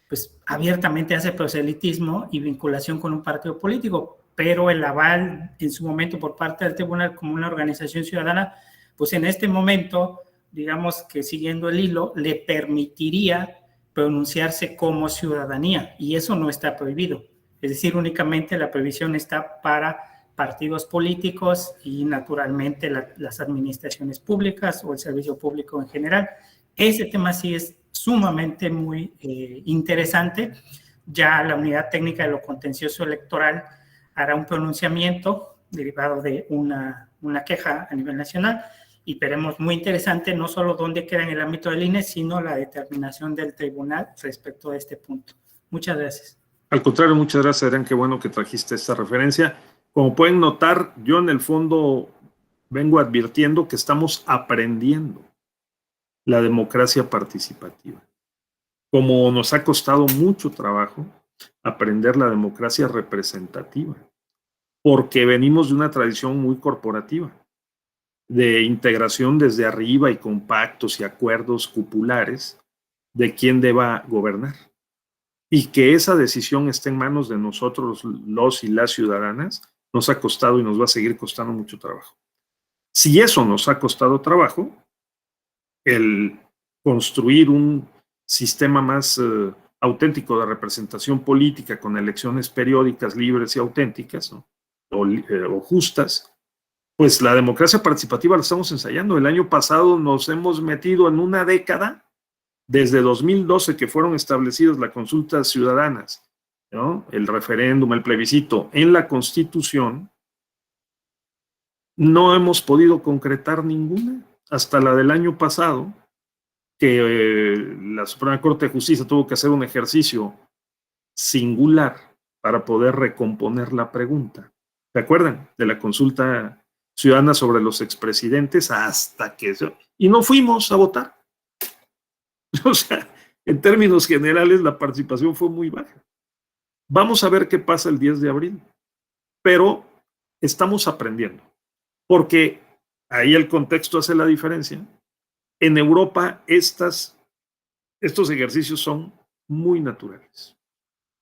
pues abiertamente hace proselitismo y vinculación con un partido político, pero el aval en su momento por parte del tribunal como una organización ciudadana, pues en este momento, digamos que siguiendo el hilo, le permitiría pronunciarse como ciudadanía, y eso no está prohibido. Es decir, únicamente la prohibición está para partidos políticos y naturalmente las administraciones públicas o el servicio público en general. Ese tema sí es sumamente muy interesante. Ya la Unidad Técnica de lo Contencioso Electoral hará un pronunciamiento derivado de una queja a nivel nacional y veremos muy interesante no solo dónde queda en el ámbito del INE, sino la determinación del tribunal respecto a este punto. Muchas gracias. Al contrario, muchas gracias, Adrián. Qué bueno que trajiste esta referencia. Como pueden notar, yo en el fondo vengo advirtiendo que estamos aprendiendo la democracia participativa. Como nos ha costado mucho trabajo aprender la democracia representativa, porque venimos de una tradición muy corporativa, de integración desde arriba y con pactos y acuerdos cupulares de quién deba gobernar. Y que esa decisión esté en manos de nosotros, los y las ciudadanas, nos ha costado y nos va a seguir costando mucho trabajo. Si eso nos ha costado trabajo, el construir un sistema más auténtico de representación política con elecciones periódicas, libres y auténticas, ¿no? o justas, pues la democracia participativa la estamos ensayando. El año pasado nos hemos metido en una década, desde 2012 que fueron establecidas las consultas ciudadanas, ¿no? El referéndum, el plebiscito, en la Constitución, no hemos podido concretar ninguna, hasta la del año pasado, que la Suprema Corte de Justicia tuvo que hacer un ejercicio singular para poder recomponer la pregunta. ¿Se acuerdan? De la consulta ciudadana sobre los expresidentes hasta que... Y no fuimos a votar. O sea, en términos generales, la participación fue muy baja. Vamos a ver qué pasa el 10 de abril. Pero estamos aprendiendo. Porque ahí el contexto hace la diferencia. En Europa, estos ejercicios son muy naturales.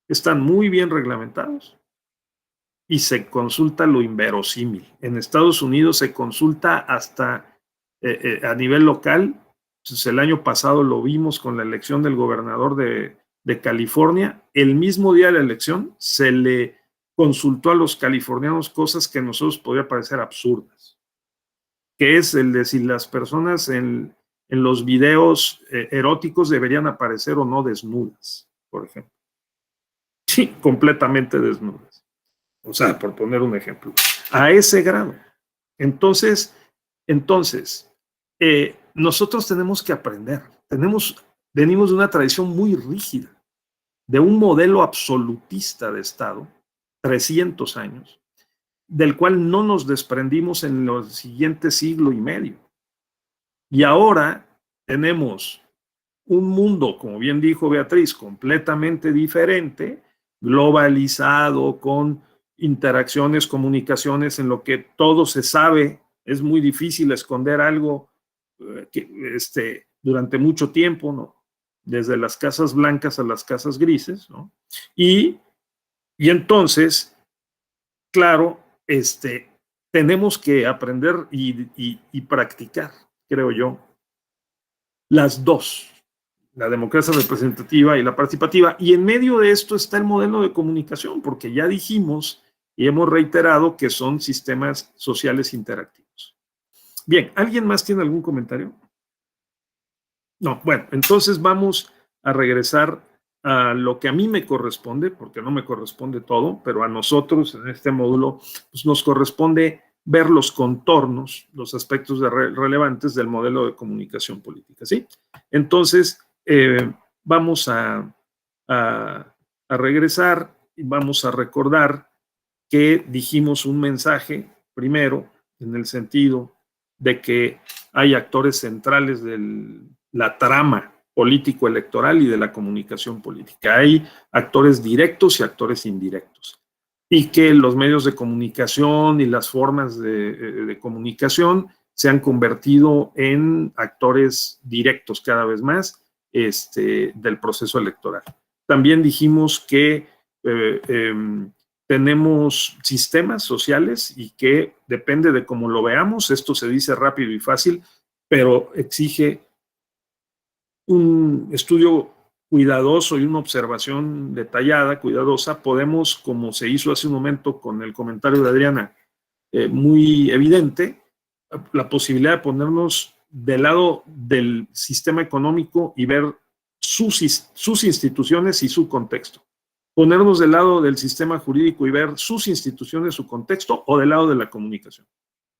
Están muy bien reglamentados y se consulta lo inverosímil. En Estados Unidos se consulta hasta a nivel local. Entonces, el año pasado lo vimos con la elección del gobernador de California. El mismo día de la elección se le consultó a los californianos cosas que a nosotros podría parecer absurdas, que es el de si las personas en los videos eróticos deberían aparecer o no desnudas, por ejemplo. Sí, completamente desnudas. O sea, por poner un ejemplo. A ese grado. Entonces, nosotros tenemos que aprender. Venimos de una tradición muy rígida, de un modelo absolutista de Estado, 300 años, del cual no nos desprendimos en los siguientes siglo y medio. Y ahora tenemos un mundo, como bien dijo Beatriz, completamente diferente, globalizado, con interacciones, comunicaciones, en lo que todo se sabe. Es muy difícil esconder algo durante mucho tiempo, ¿no? Desde las casas blancas a las casas grises, ¿no? Y entonces, claro, tenemos que aprender y practicar, creo yo, las dos, la democracia representativa y la participativa. Y en medio de esto está el modelo de comunicación, porque ya dijimos y hemos reiterado que son sistemas sociales interactivos. Bien, ¿alguien más tiene algún comentario? No, bueno, entonces vamos a regresar a lo que a mí me corresponde, porque no me corresponde todo, pero a nosotros en este módulo pues nos corresponde ver los contornos, los aspectos relevantes del modelo de comunicación política, ¿sí? Entonces, vamos a regresar y vamos a recordar que dijimos un mensaje primero en el sentido de que hay actores centrales de la trama político-electoral y de la comunicación política. Hay actores directos y actores indirectos. Y que los medios de comunicación y las formas de comunicación se han convertido en actores directos cada vez más del proceso electoral. También dijimos que tenemos sistemas sociales y que depende de cómo lo veamos, esto se dice rápido y fácil, pero exige un estudio cuidadoso y una observación detallada, cuidadosa. Podemos, como se hizo hace un momento con el comentario de Adriana, muy evidente la posibilidad de ponernos del lado del sistema económico y ver sus instituciones y su contexto. Ponernos del lado del sistema jurídico y ver sus instituciones, su contexto, o del lado de la comunicación,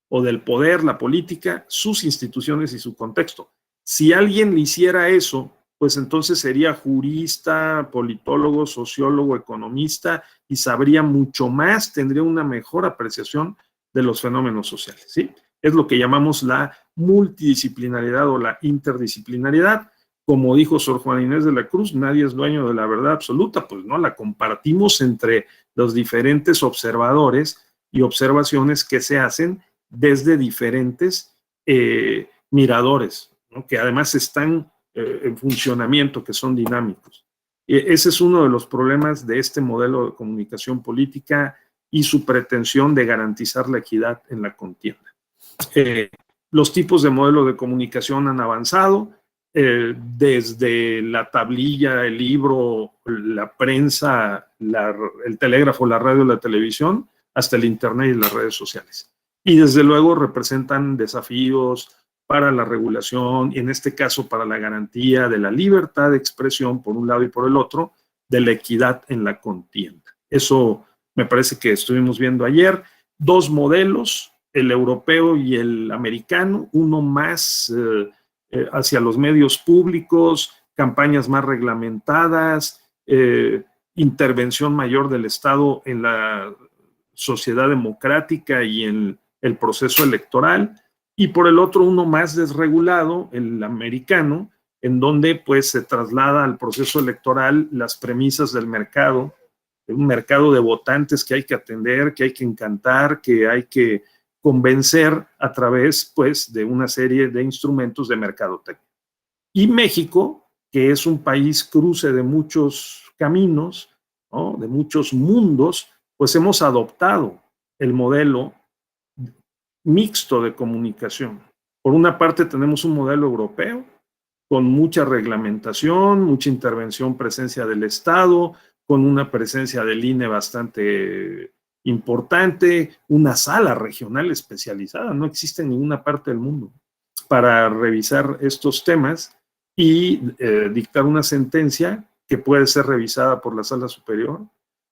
o del poder, la política, sus instituciones y su contexto. Si alguien le hiciera eso, pues entonces sería jurista, politólogo, sociólogo, economista y sabría mucho más, tendría una mejor apreciación de los fenómenos sociales, ¿sí? Es lo que llamamos la multidisciplinaridad o la interdisciplinaridad. Como dijo Sor Juana Inés de la Cruz, nadie es dueño de la verdad absoluta, pues no, la compartimos entre los diferentes observadores y observaciones que se hacen desde diferentes miradores, ¿no? Que además están en funcionamiento, que son dinámicos. Ese es uno de los problemas de este modelo de comunicación política y su pretensión de garantizar la equidad en la contienda. Los tipos de modelo de comunicación han avanzado, desde la tablilla, el libro, la prensa, el telégrafo, la radio, la televisión, hasta el internet y las redes sociales. Y desde luego representan desafíos para la regulación y en este caso para la garantía de la libertad de expresión por un lado y por el otro, de la equidad en la contienda. Eso me parece que estuvimos viendo ayer. Dos modelos, el europeo y el americano, uno más hacia los medios públicos, campañas más reglamentadas, intervención mayor del Estado en la sociedad democrática y en el proceso electoral, y por el otro uno más desregulado, el americano, en donde pues se traslada al proceso electoral las premisas del mercado, de un mercado de votantes que hay que atender, que hay que encantar, que hay que convencer a través pues de una serie de instrumentos de mercadotecnia. Y México, que es un país cruce de muchos caminos, ¿no? De muchos mundos, pues hemos adoptado el modelo mixto de comunicación. Por una parte tenemos un modelo europeo con mucha reglamentación, mucha intervención, presencia del Estado, con una presencia del INE bastante importante, una sala regional especializada, no existe en ninguna parte del mundo para revisar estos temas y dictar una sentencia que puede ser revisada por la sala superior.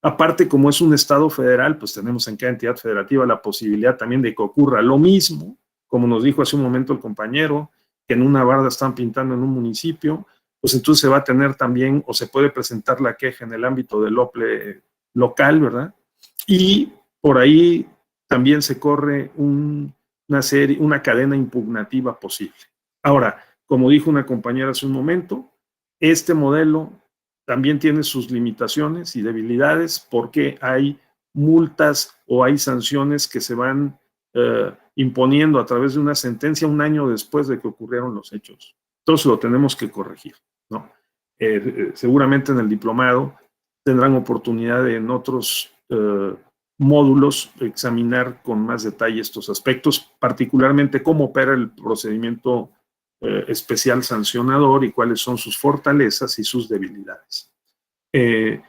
Aparte, como es un Estado federal, pues tenemos en cada entidad federativa la posibilidad también de que ocurra lo mismo, como nos dijo hace un momento el compañero, que en una barda están pintando en un municipio, pues entonces se va a tener también, o se puede presentar la queja en el ámbito del OPLE local, ¿verdad? Y por ahí también se corre una cadena impugnativa posible. Ahora, como dijo una compañera hace un momento, este modelo también tiene sus limitaciones y debilidades porque hay multas o hay sanciones que se van imponiendo a través de una sentencia un año después de que ocurrieron los hechos. Entonces lo tenemos que corregir, ¿no? Seguramente en el diplomado tendrán oportunidad en otros módulos examinar con más detalle estos aspectos, particularmente cómo opera el procedimiento especial sancionador y cuáles son sus fortalezas y sus debilidades. Bien,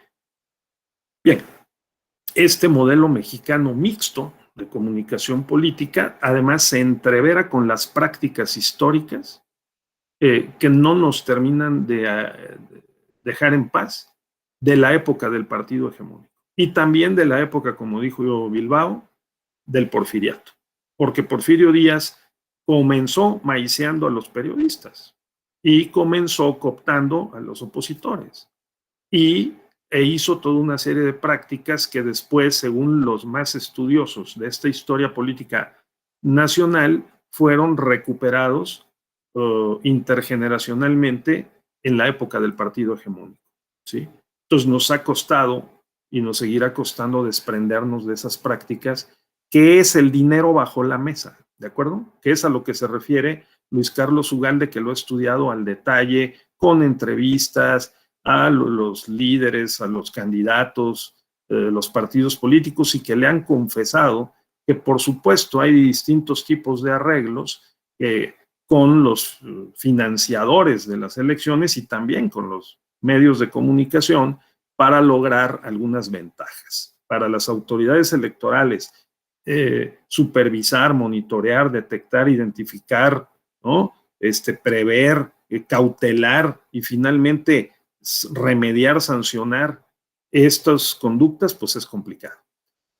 este modelo mexicano mixto de comunicación política además se entrevera con las prácticas históricas que no nos terminan de dejar en paz de la época del partido hegemónico y también de la época, como dijo Bilbao, del porfiriato, porque Porfirio Díaz comenzó maiceando a los periodistas y comenzó cooptando a los opositores e hizo toda una serie de prácticas que después, según los más estudiosos de esta historia política nacional, fueron recuperados intergeneracionalmente en la época del partido hegemónico, ¿sí? Entonces nos ha costado y nos seguirá costando desprendernos de esas prácticas, que es el dinero bajo la mesa, ¿de acuerdo? Que es a lo que se refiere Luis Carlos Ugalde, que lo ha estudiado al detalle, con entrevistas a los líderes, a los candidatos, los partidos políticos, y que le han confesado que por supuesto hay distintos tipos de arreglos con los financiadores de las elecciones y también con los medios de comunicación para lograr algunas ventajas. Para las autoridades electorales supervisar, monitorear, detectar, identificar, ¿no? Prever, cautelar y finalmente remediar, sancionar estas conductas, pues es complicado.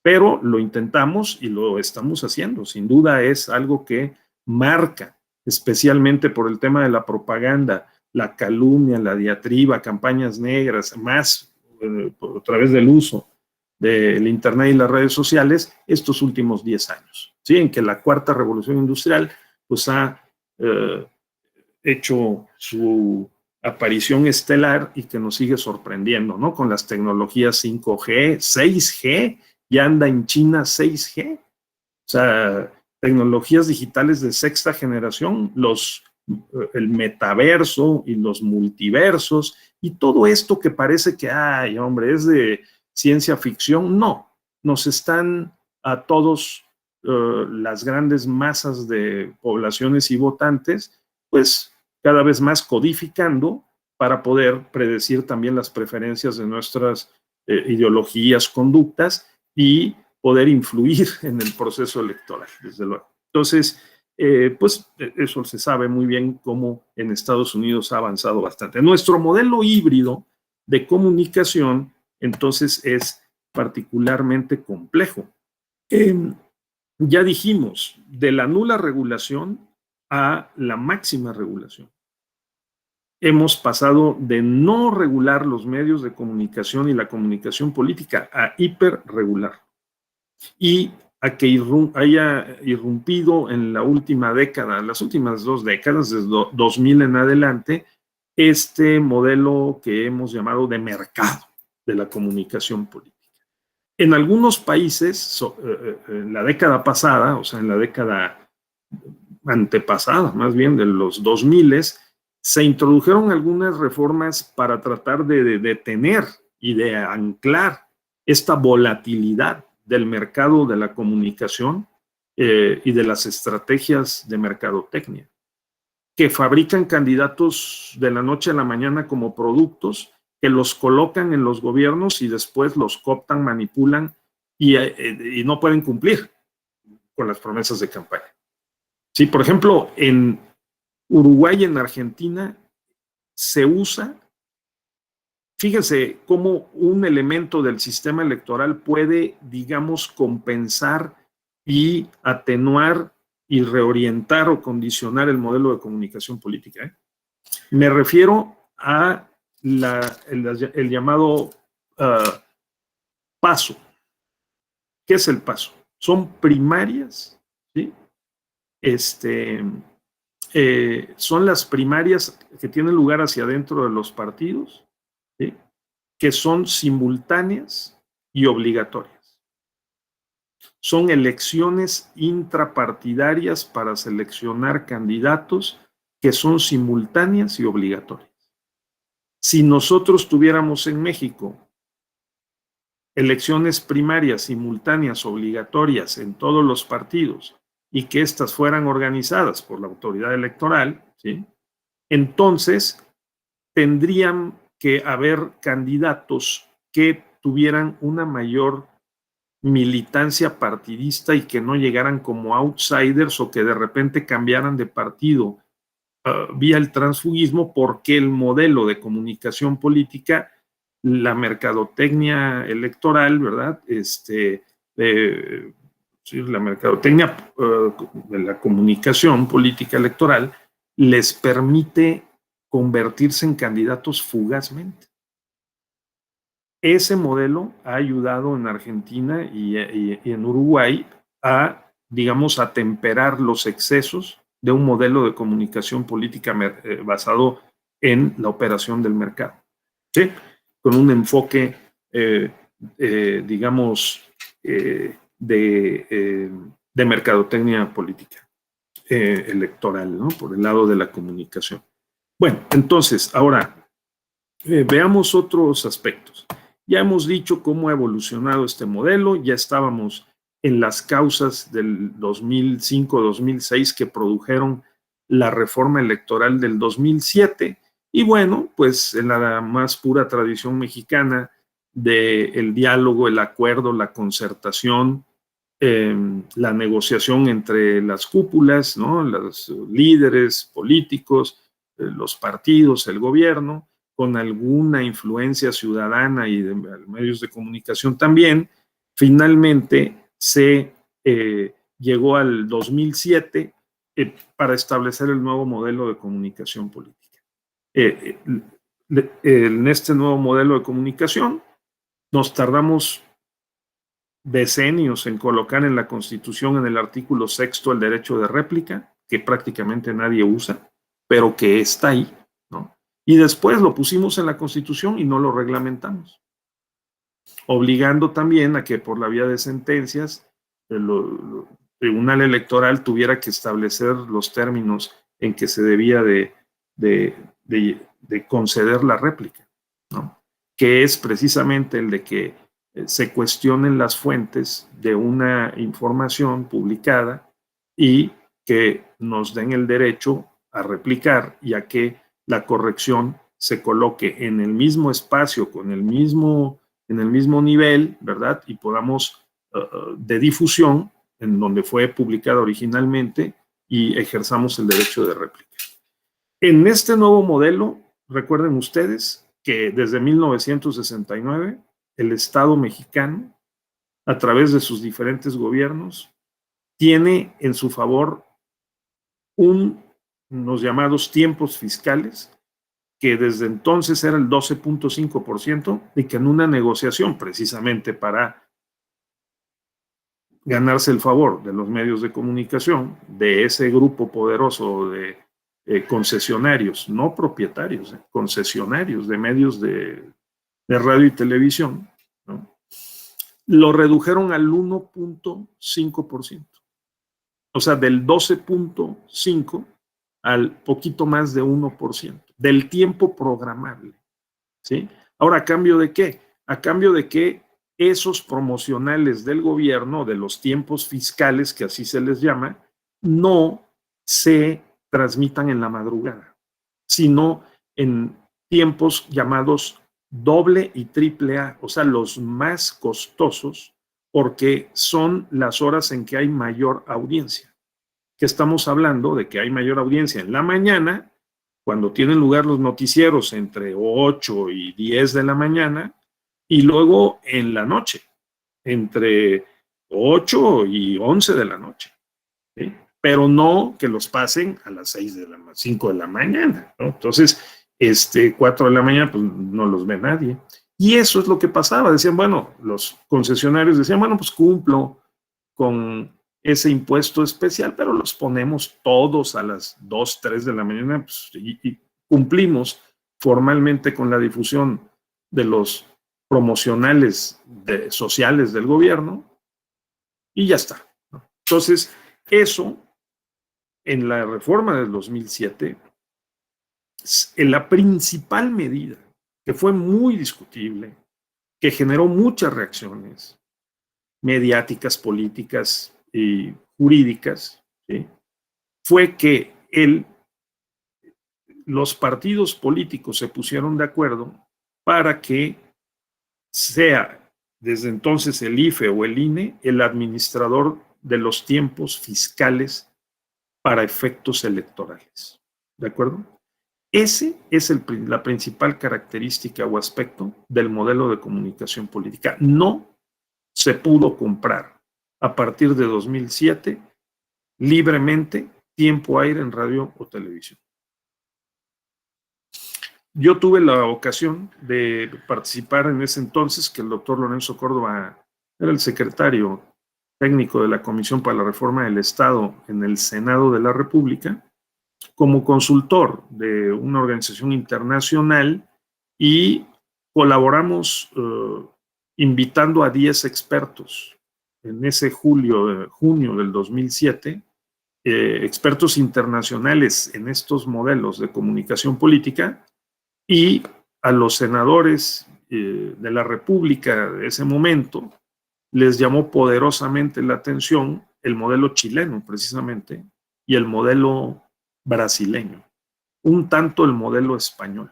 Pero lo intentamos y lo estamos haciendo. Sin duda es algo que marca, especialmente por el tema de la propaganda, la calumnia, la diatriba, campañas negras, más a través del uso del Internet y las redes sociales, estos últimos 10 años, ¿sí? En que la cuarta revolución industrial pues ha hecho su aparición estelar y que nos sigue sorprendiendo, ¿no? Con las tecnologías 5G, 6G, ya anda en China 6G, o sea, tecnologías digitales de sexta generación, el metaverso y los multiversos y todo esto que parece que, ay, hombre, es de ciencia ficción. No, nos están a todos las grandes masas de poblaciones y votantes, pues cada vez más codificando para poder predecir también las preferencias de nuestras ideologías, conductas y poder influir en el proceso electoral, desde luego. Entonces, pues eso se sabe muy bien cómo en Estados Unidos ha avanzado bastante. Nuestro modelo híbrido de comunicación, entonces, es particularmente complejo. Ya dijimos, de la nula regulación a la máxima regulación. Hemos pasado de no regular los medios de comunicación y la comunicación política a hiperregular. Y a que haya irrumpido en la última década, las últimas 2 décadas, desde 2000 en adelante, este modelo que hemos llamado de mercado de la comunicación política. En algunos países, en la década pasada, o sea, en la década antepasada, más bien de los 2000, se introdujeron algunas reformas para tratar de detener y de anclar esta volatilidad del mercado de la comunicación y de las estrategias de mercadotecnia, que fabrican candidatos de la noche a la mañana como productos, que los colocan en los gobiernos y después los cooptan, manipulan y no pueden cumplir con las promesas de campaña. Sí, por ejemplo, en Uruguay y en Argentina se usa, fíjense cómo un elemento del sistema electoral puede, digamos, compensar y atenuar y reorientar o condicionar el modelo de comunicación política. Me refiero a el llamado paso. ¿Qué es el paso? Son primarias, ¿sí? Son las primarias que tienen lugar hacia adentro de los partidos, ¿sí? Que son simultáneas y obligatorias. Son elecciones intrapartidarias para seleccionar candidatos que son simultáneas y obligatorias. Si nosotros tuviéramos en México elecciones primarias simultáneas obligatorias en todos los partidos y que éstas fueran organizadas por la autoridad electoral, ¿sí? Entonces tendrían que haber candidatos que tuvieran una mayor militancia partidista y que no llegaran como outsiders o que de repente cambiaran de partido vía el transfugismo, porque el modelo de comunicación política, la mercadotecnia electoral, ¿verdad? La mercadotecnia de la comunicación política electoral les permite convertirse en candidatos fugazmente. Ese modelo ha ayudado en Argentina y en Uruguay a, digamos, atemperar los excesos de un modelo de comunicación política basado en la operación del mercado, ¿sí? Con un enfoque, digamos, de mercadotecnia política electoral, ¿no? Por el lado de la comunicación. Bueno, entonces, ahora, veamos otros aspectos. Ya hemos dicho cómo ha evolucionado este modelo, ya estábamos en las causas del 2005-2006 que produjeron la reforma electoral del 2007, y bueno, pues en la más pura tradición mexicana del diálogo, el acuerdo, la concertación, la negociación entre las cúpulas, ¿no? Los líderes políticos, los partidos, el gobierno, con alguna influencia ciudadana y de medios de comunicación también. Finalmente se llegó al 2007 para establecer el nuevo modelo de comunicación política. En este nuevo modelo de comunicación nos tardamos decenios en colocar en la Constitución, en el artículo 6, el derecho de réplica, que prácticamente nadie usa, pero que está ahí, ¿no? Y después lo pusimos en la Constitución y no lo reglamentamos, obligando también a que por la vía de sentencias el Tribunal Electoral tuviera que establecer los términos en que se debía de conceder la réplica, ¿no? Que es precisamente el de que se cuestionen las fuentes de una información publicada y que nos den el derecho a replicar y a que la corrección se coloque en el mismo espacio, en el mismo nivel, ¿verdad? Y podamos, de difusión, en donde fue publicada originalmente, y ejerzamos el derecho de réplica. En este nuevo modelo, recuerden ustedes que desde 1969, el Estado mexicano, a través de sus diferentes gobiernos, tiene en su favor unos llamados tiempos fiscales, que desde entonces era el 12.5%, y que en una negociación precisamente para ganarse el favor de los medios de comunicación, de ese grupo poderoso de concesionarios, no propietarios, concesionarios de medios de radio y televisión, ¿no? Lo redujeron al 1.5%. O sea, del 12.5% al poquito más de 1%, del tiempo programable, ¿sí? Ahora, ¿a cambio de qué? A cambio de que esos promocionales del gobierno, de los tiempos fiscales, que así se les llama, no se transmitan en la madrugada, sino en tiempos llamados doble y triple A, o sea, los más costosos, porque son las horas en que hay mayor audiencia. Que estamos hablando de que hay mayor audiencia en la mañana, cuando tienen lugar los noticieros entre 8 y 10 de la mañana, y luego en la noche, entre 8 y 11 de la noche, ¿sí? Pero no que los pasen a las 5 de la mañana, ¿no? Entonces, 4 de la mañana, pues no los ve nadie. Y eso es lo que pasaba. Decían, bueno, los concesionarios decían, bueno, pues cumplo con ese impuesto especial, pero los ponemos todos a las 2, 3 de la mañana, pues, y cumplimos formalmente con la difusión de los promocionales sociales del gobierno, y ya está, ¿no? Entonces, eso, en la reforma del 2007, la principal medida, que fue muy discutible, que generó muchas reacciones mediáticas, políticas y jurídicas, ¿sí?, fue que los partidos políticos se pusieron de acuerdo para que sea desde entonces el IFE o el INE el administrador de los tiempos fiscales para efectos electorales. ¿De acuerdo? Ese es la principal característica o aspecto del modelo de comunicación política. No se pudo comprar a partir de 2007 libremente tiempo aire en radio o televisión. Yo tuve la ocasión de participar en ese entonces, que el doctor Lorenzo Córdoba era el secretario técnico de la Comisión para la Reforma del Estado en el Senado de la República, como consultor de una organización internacional, y colaboramos invitando a 10 expertos en ese junio del 2007, expertos internacionales en estos modelos de comunicación política, y a los senadores de la República de ese momento les llamó poderosamente la atención el modelo chileno, precisamente, y el modelo brasileño, un tanto el modelo español,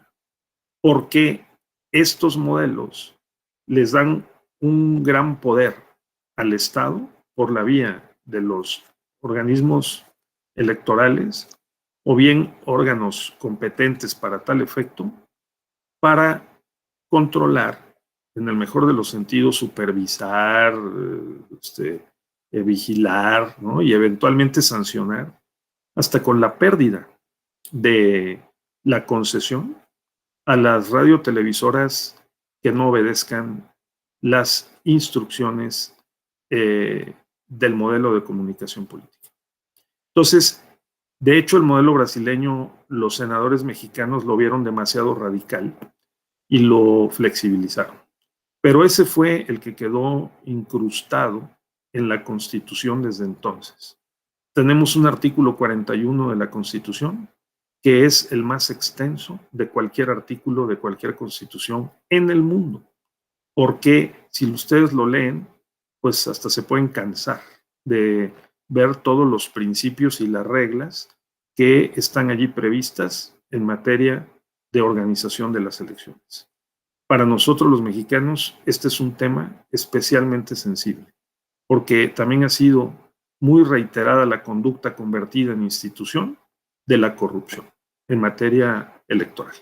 porque estos modelos les dan un gran poder al Estado por la vía de los organismos electorales o bien órganos competentes para tal efecto, para controlar, en el mejor de los sentidos, supervisar, vigilar, ¿no? Y eventualmente sancionar, hasta con la pérdida de la concesión a las radiotelevisoras que no obedezcan las instrucciones del modelo de comunicación política. Entonces, de hecho, el modelo brasileño, los senadores mexicanos lo vieron demasiado radical y lo flexibilizaron. Pero ese fue el que quedó incrustado en la Constitución desde entonces. Tenemos un artículo 41 de la Constitución, que es el más extenso de cualquier artículo de cualquier Constitución en el mundo. Porque si ustedes lo leen, pues hasta se pueden cansar de ver todos los principios y las reglas que están allí previstas en materia de organización de las elecciones. Para nosotros los mexicanos, este es un tema especialmente sensible, porque también ha sido muy reiterada la conducta convertida en institución de la corrupción en materia electoral.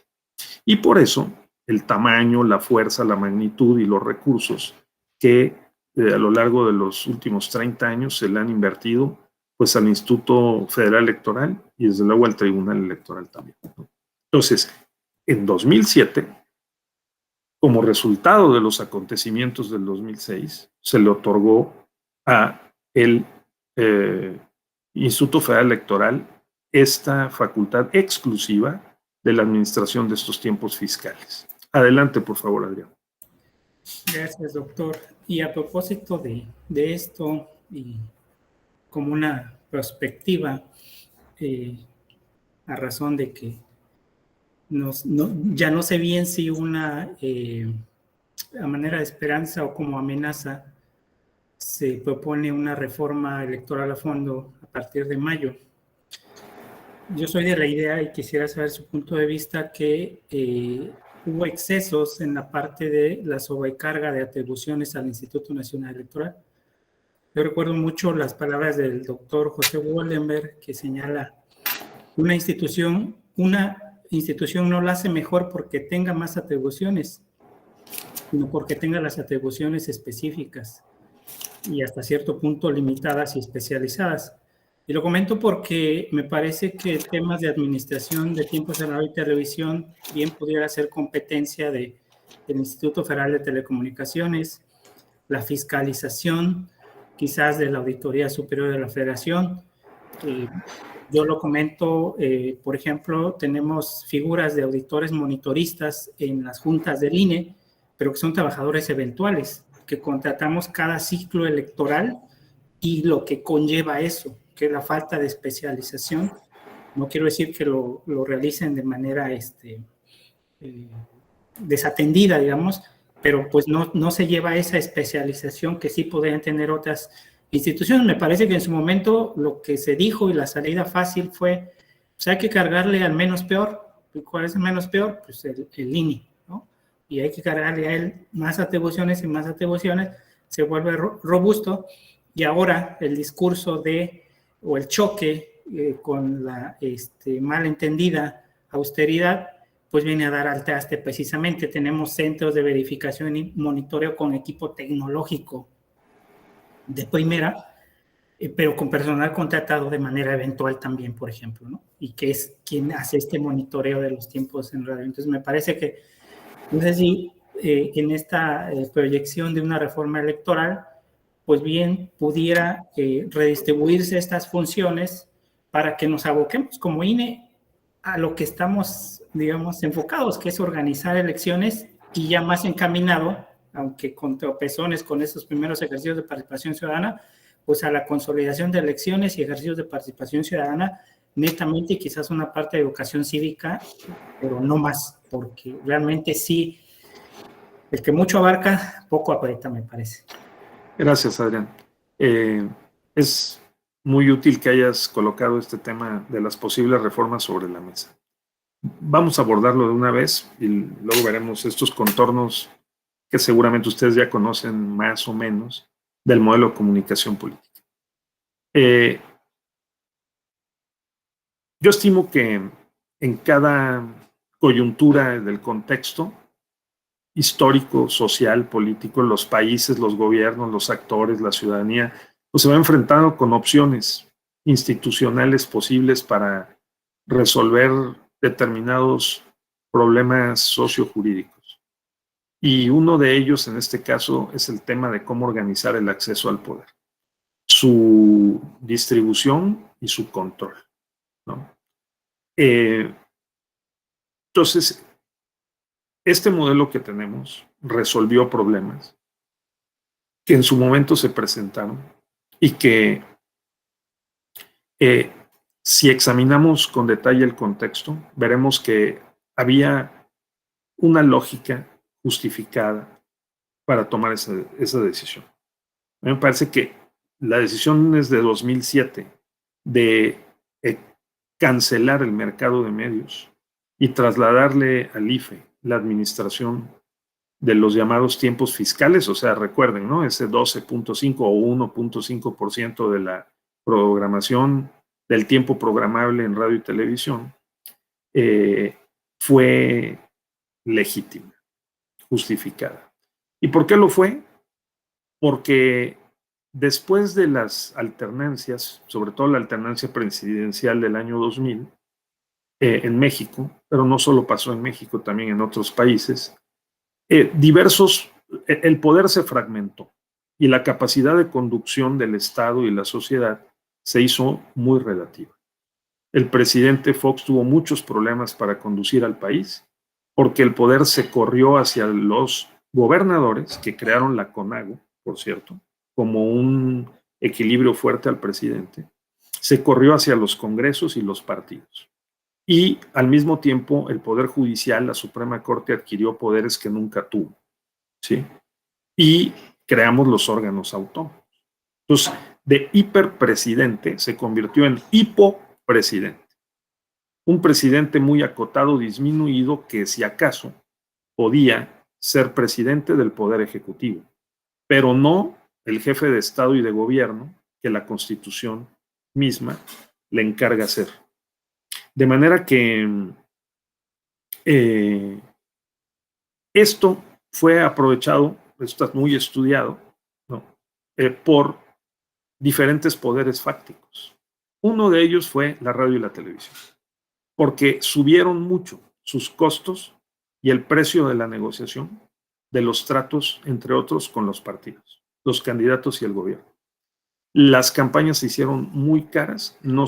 Y por eso el tamaño, la fuerza, la magnitud y los recursos que a lo largo de los últimos 30 años se le han invertido pues al Instituto Federal Electoral y desde luego al Tribunal Electoral también, ¿no? Entonces, en 2007, como resultado de los acontecimientos del 2006, se le otorgó a el Instituto Federal Electoral esta facultad exclusiva de la administración de estos tiempos fiscales. Adelante, por favor, Adrián. Gracias, doctor. Y a propósito de esto, y como una perspectiva, a razón de que ya no sé bien si a manera de esperanza o como amenaza se propone una reforma electoral a fondo a partir de mayo. Yo soy de la idea y quisiera saber su punto de vista que hubo excesos en la parte de la sobrecarga de atribuciones al Instituto Nacional Electoral. Yo recuerdo mucho las palabras del doctor José Woldenberg, que señala una institución no la hace mejor porque tenga más atribuciones, sino porque tenga las atribuciones específicas y hasta cierto punto limitadas y especializadas. Y lo comento porque me parece que temas de administración de tiempos de radio y televisión bien pudiera ser competencia del Instituto Federal de Telecomunicaciones, la fiscalización quizás de la Auditoría Superior de la Federación. Yo lo comento, por ejemplo, tenemos figuras de auditores monitoristas en las juntas del INE, pero que son trabajadores eventuales, que contratamos cada ciclo electoral y lo que conlleva eso, que es la falta de especialización. No quiero decir que lo realicen de manera desatendida, digamos, pero pues no se lleva esa especialización que sí podrían tener otras instituciones. Me parece que en su momento lo que se dijo y la salida fácil fue, pues hay que cargarle al menos peor. ¿Y cuál es el menos peor? Pues el INE, ¿no? Y hay que cargarle a él más atribuciones y más atribuciones, se vuelve robusto, y ahora el discurso o el choque con la malentendida austeridad, pues viene a dar al traste precisamente. Tenemos centros de verificación y monitoreo con equipo tecnológico de primera, pero con personal contratado de manera eventual también, por ejemplo, ¿no? Y que es quien hace este monitoreo de los tiempos en radio. Entonces me parece que, no sé si en esta proyección de una reforma electoral, pues bien pudiera redistribuirse estas funciones para que nos aboquemos como INE a lo que estamos, digamos, enfocados, que es organizar elecciones, y ya más encaminado, aunque con tropezones con esos primeros ejercicios de participación ciudadana, pues a la consolidación de elecciones y ejercicios de participación ciudadana netamente, y quizás una parte de educación cívica, pero no más, porque realmente sí, el que mucho abarca, poco aprieta, me parece. Gracias, Adrián. Es muy útil que hayas colocado este tema de las posibles reformas sobre la mesa. Vamos a abordarlo de una vez y luego veremos estos contornos que seguramente ustedes ya conocen más o menos del modelo de comunicación política. Yo estimo que en cada coyuntura del contexto histórico, social, político, los países, los gobiernos, los actores, la ciudadanía, pues se va enfrentando con opciones institucionales posibles para resolver determinados problemas sociojurídicos. Y uno de ellos, en este caso, es el tema de cómo organizar el acceso al poder, su distribución y su control, ¿no? Entonces, este modelo que tenemos resolvió problemas que en su momento se presentaron y que si examinamos con detalle el contexto, veremos que había una lógica justificada para tomar esa decisión. A mí me parece que la decisión es de 2007 de cancelar el mercado de medios y trasladarle al IFE la administración de los llamados tiempos fiscales, o sea, recuerden, ¿no? Ese 12.5 o 1.5% de la programación del tiempo programable en radio y televisión fue legítima, justificada. ¿Y por qué lo fue? Porque después de las alternancias, sobre todo la alternancia presidencial del año 2000, en México, pero no solo pasó en México, también en otros países, el poder se fragmentó y la capacidad de conducción del Estado y la sociedad se hizo muy relativa. El presidente Fox tuvo muchos problemas para conducir al país porque el poder se corrió hacia los gobernadores, que crearon la CONAGO, por cierto, como un equilibrio fuerte al presidente, se corrió hacia los congresos y los partidos. Y al mismo tiempo el Poder Judicial, la Suprema Corte, adquirió poderes que nunca tuvo, ¿sí? Y creamos los órganos autónomos. Entonces, de hiperpresidente se convirtió en hipopresidente. Un presidente muy acotado, disminuido, que si acaso podía ser presidente del Poder Ejecutivo, pero no el jefe de Estado y de Gobierno que la Constitución misma le encarga ser. De manera que esto fue aprovechado, esto está muy estudiado, ¿no? Por diferentes poderes fácticos. Uno de ellos fue la radio y la televisión, porque subieron mucho sus costos y el precio de la negociación de los tratos, entre otros, con los partidos, los candidatos y el gobierno. Las campañas se hicieron muy caras, no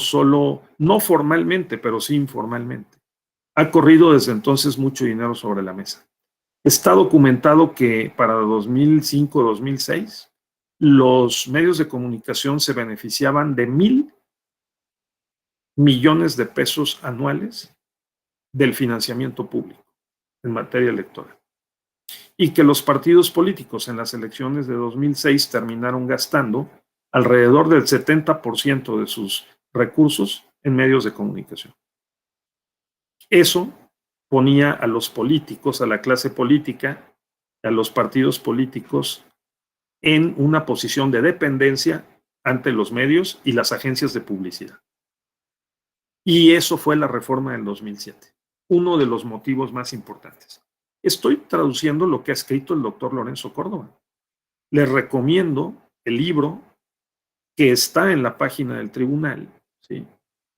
formalmente, pero sí informalmente. Ha corrido desde entonces mucho dinero sobre la mesa. Está documentado que para 2005-2006 los medios de comunicación se beneficiaban de 1,000 millones de pesos anuales del financiamiento público en materia electoral. Y que los partidos políticos en las elecciones de 2006 terminaron gastando alrededor del 70% de sus recursos en medios de comunicación. Eso ponía a los políticos, a la clase política, a los partidos políticos en una posición de dependencia ante los medios y las agencias de publicidad. Y eso fue la reforma del 2007, uno de los motivos más importantes. Estoy traduciendo lo que ha escrito el doctor Lorenzo Córdoba. Les recomiendo el libro que está en la página del tribunal, ¿sí?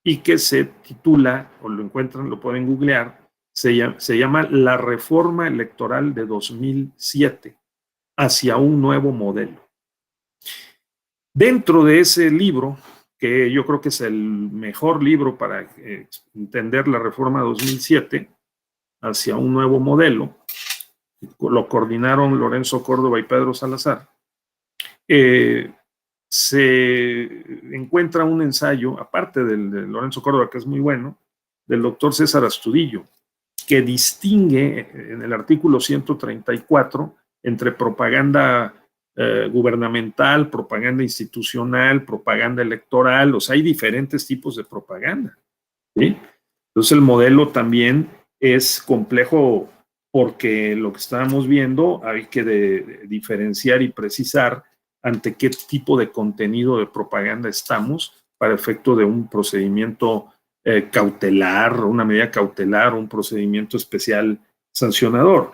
Y que se titula, o lo encuentran, lo pueden googlear, se llama La Reforma Electoral de 2007, hacia un nuevo modelo. Dentro de ese libro, que yo creo que es el mejor libro para entender la reforma 2007, hacia un nuevo modelo, lo coordinaron Lorenzo Córdoba y Pedro Salazar, se encuentra un ensayo, aparte del de Lorenzo Córdoba, que es muy bueno, del doctor César Astudillo, que distingue en el artículo 134 entre propaganda gubernamental, propaganda institucional, propaganda electoral. O sea, hay diferentes tipos de propaganda, ¿sí? Entonces el modelo también es complejo porque lo que estábamos viendo hay que diferenciar y precisar ante qué tipo de contenido de propaganda estamos para efecto de un procedimiento cautelar, una medida cautelar, un procedimiento especial sancionador.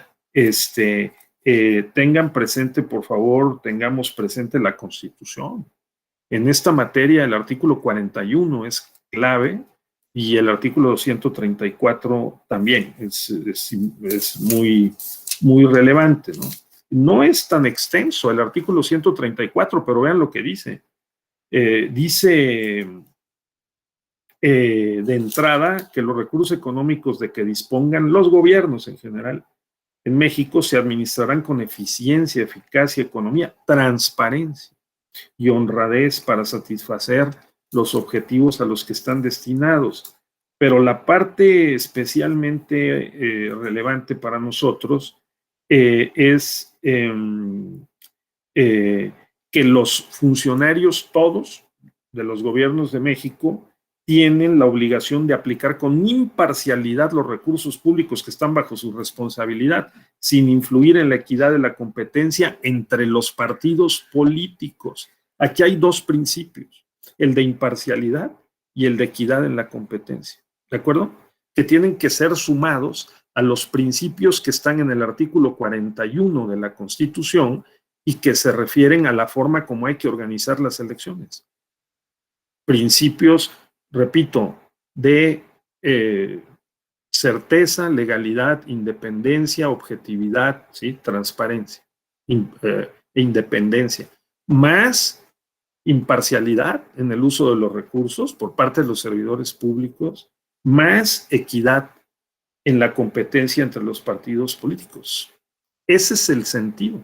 Tengan presente, por favor, tengamos presente la Constitución. En esta materia, el artículo 41 es clave y el artículo 134 también es muy, muy relevante, ¿no? No es tan extenso el artículo 134, pero vean lo que dice. Dice de entrada que los recursos económicos de que dispongan los gobiernos en general en México se administrarán con eficiencia, eficacia, economía, transparencia y honradez para satisfacer los objetivos a los que están destinados. Pero la parte especialmente relevante para nosotros es que los funcionarios todos de los gobiernos de México tienen la obligación de aplicar con imparcialidad los recursos públicos que están bajo su responsabilidad, sin influir en la equidad de la competencia entre los partidos políticos. Aquí hay dos principios, el de imparcialidad y el de equidad en la competencia, ¿de acuerdo? Que tienen que ser sumados a los principios que están en el artículo 41 de la Constitución y que se refieren a la forma como hay que organizar las elecciones. Principios, repito, de certeza, legalidad, independencia, objetividad, ¿sí? Transparencia e independencia, más imparcialidad en el uso de los recursos por parte de los servidores públicos, más equidad en la competencia entre los partidos políticos. Ese es el sentido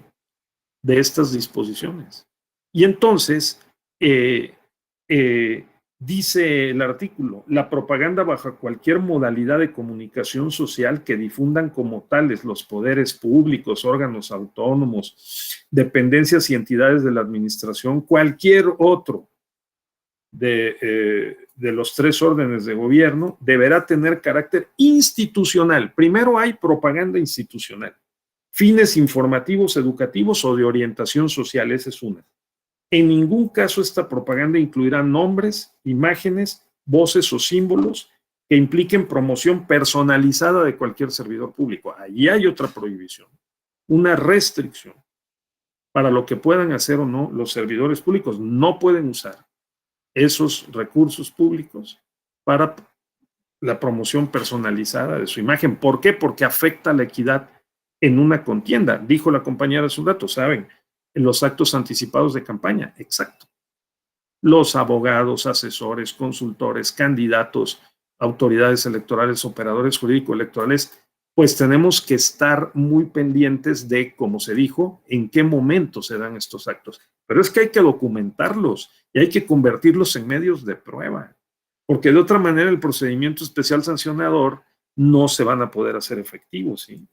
de estas disposiciones. Y entonces, dice el artículo, la propaganda bajo cualquier modalidad de comunicación social que difundan como tales los poderes públicos, órganos autónomos, dependencias y entidades de la administración, cualquier otro de los tres órdenes de gobierno, deberá tener carácter institucional. Primero hay propaganda institucional, fines informativos, educativos o de orientación social, esa es una. En ningún caso esta propaganda incluirá nombres, imágenes, voces o símbolos que impliquen promoción personalizada de cualquier servidor público. Allí hay otra prohibición, una restricción para lo que puedan hacer o no los servidores públicos. No pueden usar esos recursos públicos para la promoción personalizada de su imagen. ¿Por qué? Porque afecta la equidad en una contienda. Dijo la compañera hace un rato, ¿saben? En los actos anticipados de campaña, exacto. Los abogados, asesores, consultores, candidatos, autoridades electorales, operadores jurídico-electorales, pues tenemos que estar muy pendientes de, como se dijo, en qué momento se dan estos actos. Pero es que hay que documentarlos y hay que convertirlos en medios de prueba, porque de otra manera el procedimiento especial sancionador no se van a poder hacer efectivos, ¿sí?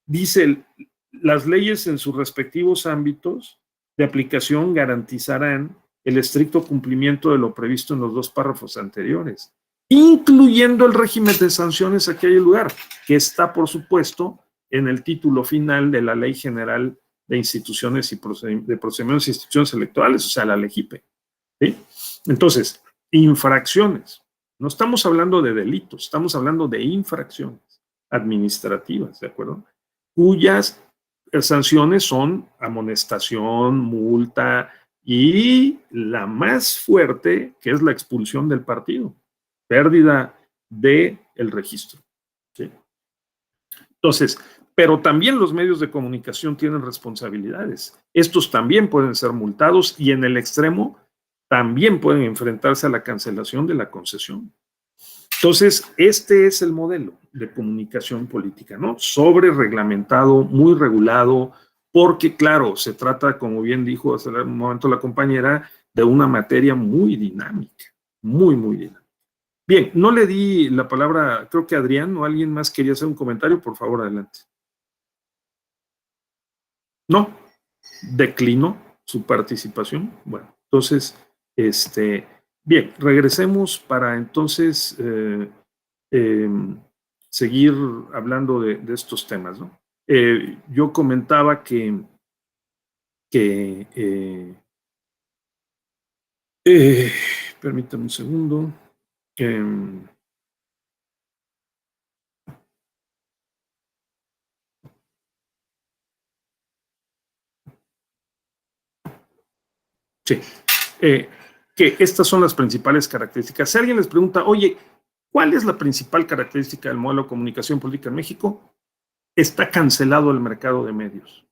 Dice, las leyes en sus respectivos ámbitos de aplicación garantizarán el estricto cumplimiento de lo previsto en los dos párrafos anteriores, incluyendo el régimen de sanciones a que hay lugar, que está, por supuesto, en el título final de la Ley General de Instituciones y de Procedimientos e Instituciones Electorales, o sea, la LEGIPE, ¿sí? Entonces, infracciones. No estamos hablando de delitos, estamos hablando de infracciones administrativas, ¿de acuerdo? Cuyas sanciones son amonestación, multa y la más fuerte, que es la expulsión del partido, pérdida del registro, ¿sí? Entonces, pero también los medios de comunicación tienen responsabilidades. Estos también pueden ser multados y en el extremo también pueden enfrentarse a la cancelación de la concesión. Entonces, este es el modelo de comunicación política, ¿no? Sobre reglamentado, muy regulado, porque, claro, se trata, como bien dijo hace un momento la compañera, de una materia muy dinámica, muy, muy dinámica. Bien, no le di la palabra, creo que Adrián o alguien más quería hacer un comentario, por favor, adelante. No, declinó su participación. Bueno, entonces, bien, regresemos para entonces seguir hablando de estos temas, ¿no? Yo comentaba que Permítame un segundo. Sí, que estas son las principales características. Si alguien les pregunta, oye, ¿cuál es la principal característica del modelo de comunicación política en México? Está cancelado el mercado de medios.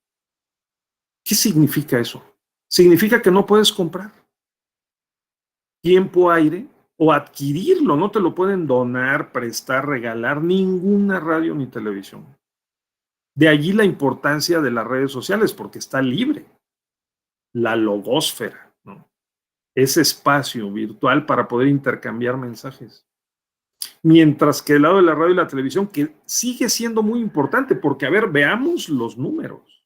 ¿Qué significa eso? Significa que no puedes comprar tiempo aire o adquirirlo, no te lo pueden donar, prestar, regalar ninguna radio ni televisión. De allí la importancia de las redes sociales, porque está libre. La logósfera, ¿no? Ese espacio virtual para poder intercambiar mensajes. Mientras que el lado de la radio y la televisión, que sigue siendo muy importante, porque, a ver, veamos los números.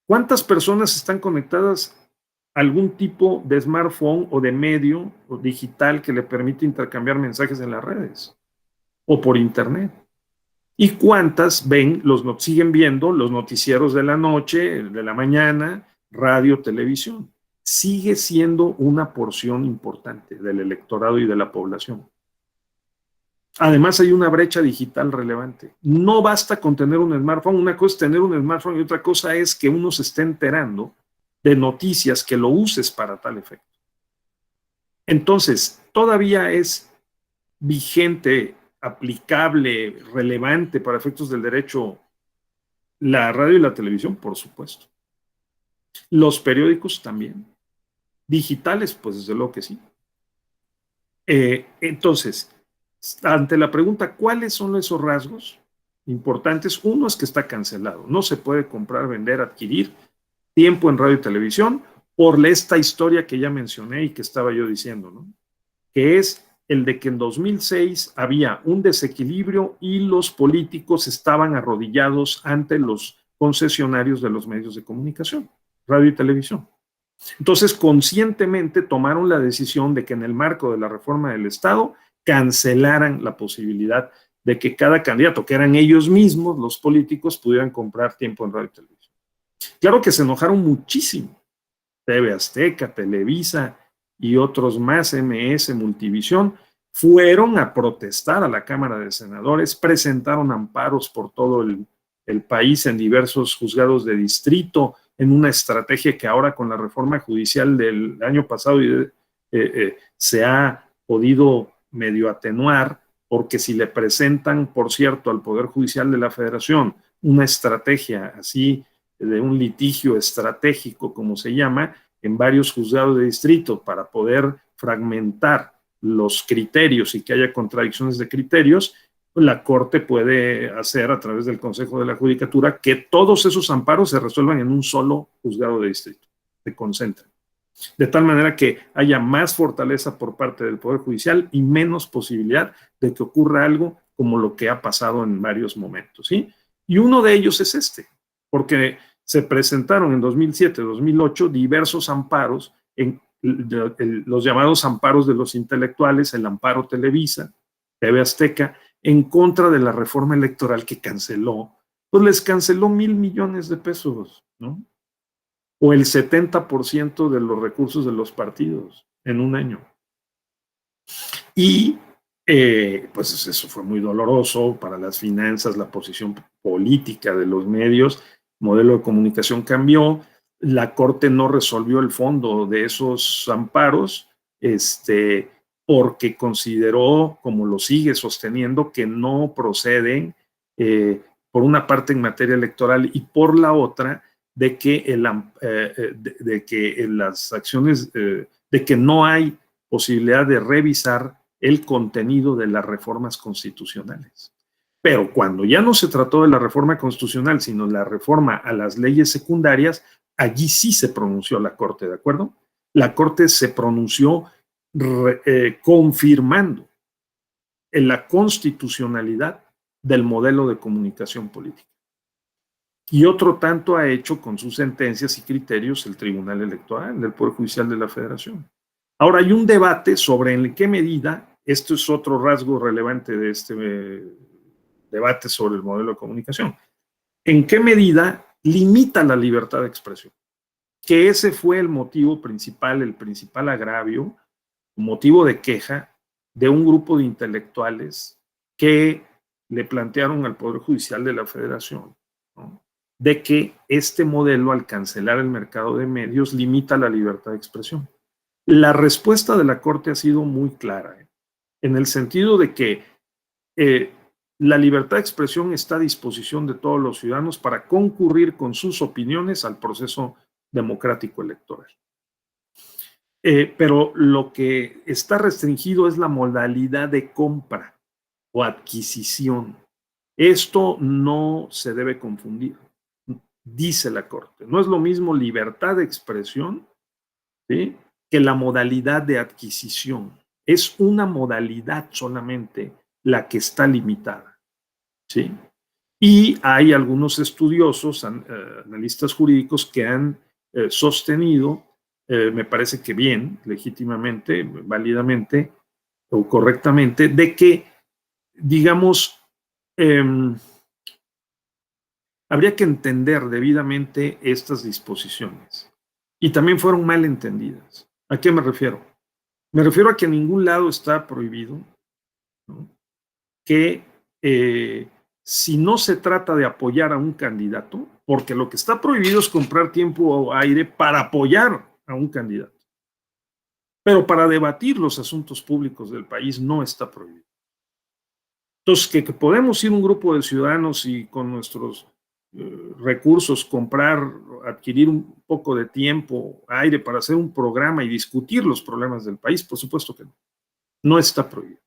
¿Cuántas personas están conectadas a algún tipo de smartphone o de medio o digital que le permite intercambiar mensajes en las redes o por internet? ¿Y cuántas siguen viendo los noticieros de la noche, de la mañana, radio, televisión? Sigue siendo una porción importante del electorado y de la población. Además, hay una brecha digital relevante. No basta con tener un smartphone. Una cosa es tener un smartphone y otra cosa es que uno se esté enterando de noticias, que lo uses para tal efecto. Entonces, todavía es vigente, aplicable, relevante para efectos del derecho la radio y la televisión, por supuesto. Los periódicos también. Digitales, pues desde luego que sí. Entonces, ante la pregunta, ¿cuáles son esos rasgos importantes? Uno es que está cancelado. No se puede comprar, vender, adquirir tiempo en radio y televisión por esta historia que ya mencioné y que estaba yo diciendo, ¿no? Que es el de que en 2006 había un desequilibrio y los políticos estaban arrodillados ante los concesionarios de los medios de comunicación, radio y televisión. Entonces, conscientemente tomaron la decisión de que en el marco de la reforma del Estado cancelaran la posibilidad de que cada candidato, que eran ellos mismos, los políticos, pudieran comprar tiempo en radio y televisión. Claro que se enojaron muchísimo. TV Azteca, Televisa y otros más, MS, Multivisión, fueron a protestar a la Cámara de Senadores, presentaron amparos por todo el país en diversos juzgados de distrito, en una estrategia que ahora con la reforma judicial del año pasado se ha podido medio atenuar, porque si le presentan, por cierto, al Poder Judicial de la Federación una estrategia así de un litigio estratégico, como se llama, en varios juzgados de distrito para poder fragmentar los criterios y que haya contradicciones de criterios, la Corte puede hacer a través del Consejo de la Judicatura que todos esos amparos se resuelvan en un solo juzgado de distrito, se concentren. De tal manera que haya más fortaleza por parte del Poder Judicial y menos posibilidad de que ocurra algo como lo que ha pasado en varios momentos, ¿sí? Y uno de ellos es este, porque se presentaron en 2007, 2008 diversos amparos, los llamados amparos de los intelectuales, el amparo Televisa, TV Azteca, en contra de la reforma electoral que canceló, pues les canceló 1,000 millones de pesos, ¿no? O el 70% de los recursos de los partidos en un año. Y pues eso fue muy doloroso para las finanzas, la posición política de los medios, el modelo de comunicación cambió, la Corte no resolvió el fondo de esos amparos, porque consideró, como lo sigue sosteniendo, que no proceden, por una parte en materia electoral y por la otra, de que las acciones, de que no hay posibilidad de revisar el contenido de las reformas constitucionales. Pero cuando ya no se trató de la reforma constitucional, sino la reforma a las leyes secundarias, allí sí se pronunció la Corte, ¿de acuerdo? La Corte se pronunció confirmando en la constitucionalidad del modelo de comunicación política. Y otro tanto ha hecho con sus sentencias y criterios el Tribunal Electoral del Poder Judicial de la Federación. Ahora hay un debate sobre en qué medida, esto es otro rasgo relevante de este debate sobre el modelo de comunicación, en qué medida limita la libertad de expresión. que ese fue el motivo principal, el principal agravio, motivo de queja de un grupo de intelectuales que le plantearon al Poder Judicial de la Federación, ¿no?, de que este modelo, al cancelar el mercado de medios, limita la libertad de expresión. La respuesta de la Corte ha sido muy clara, en el sentido de que la libertad de expresión está a disposición de todos los ciudadanos para concurrir con sus opiniones al proceso democrático electoral. Pero lo que está restringido es la modalidad de compra o adquisición. Esto no se debe confundir, dice la Corte. No es lo mismo libertad de expresión, ¿sí?, que la modalidad de adquisición. Es una modalidad solamente la que está limitada, ¿sí? Y hay algunos estudiosos, analistas jurídicos, que han sostenido, me parece que bien, legítimamente, válidamente o correctamente, de que, digamos, habría que entender debidamente estas disposiciones. Y también fueron mal entendidas. ¿A qué me refiero? Me refiero a que en ningún lado está prohibido, ¿no?, que si no se trata de apoyar a un candidato, porque lo que está prohibido es comprar tiempo o aire para apoyar a un candidato. Pero para debatir los asuntos públicos del país no está prohibido. Entonces, que podemos ir un grupo de ciudadanos y con nuestros recursos comprar, adquirir un poco de tiempo, aire para hacer un programa y discutir los problemas del país, por supuesto que no. No está prohibido.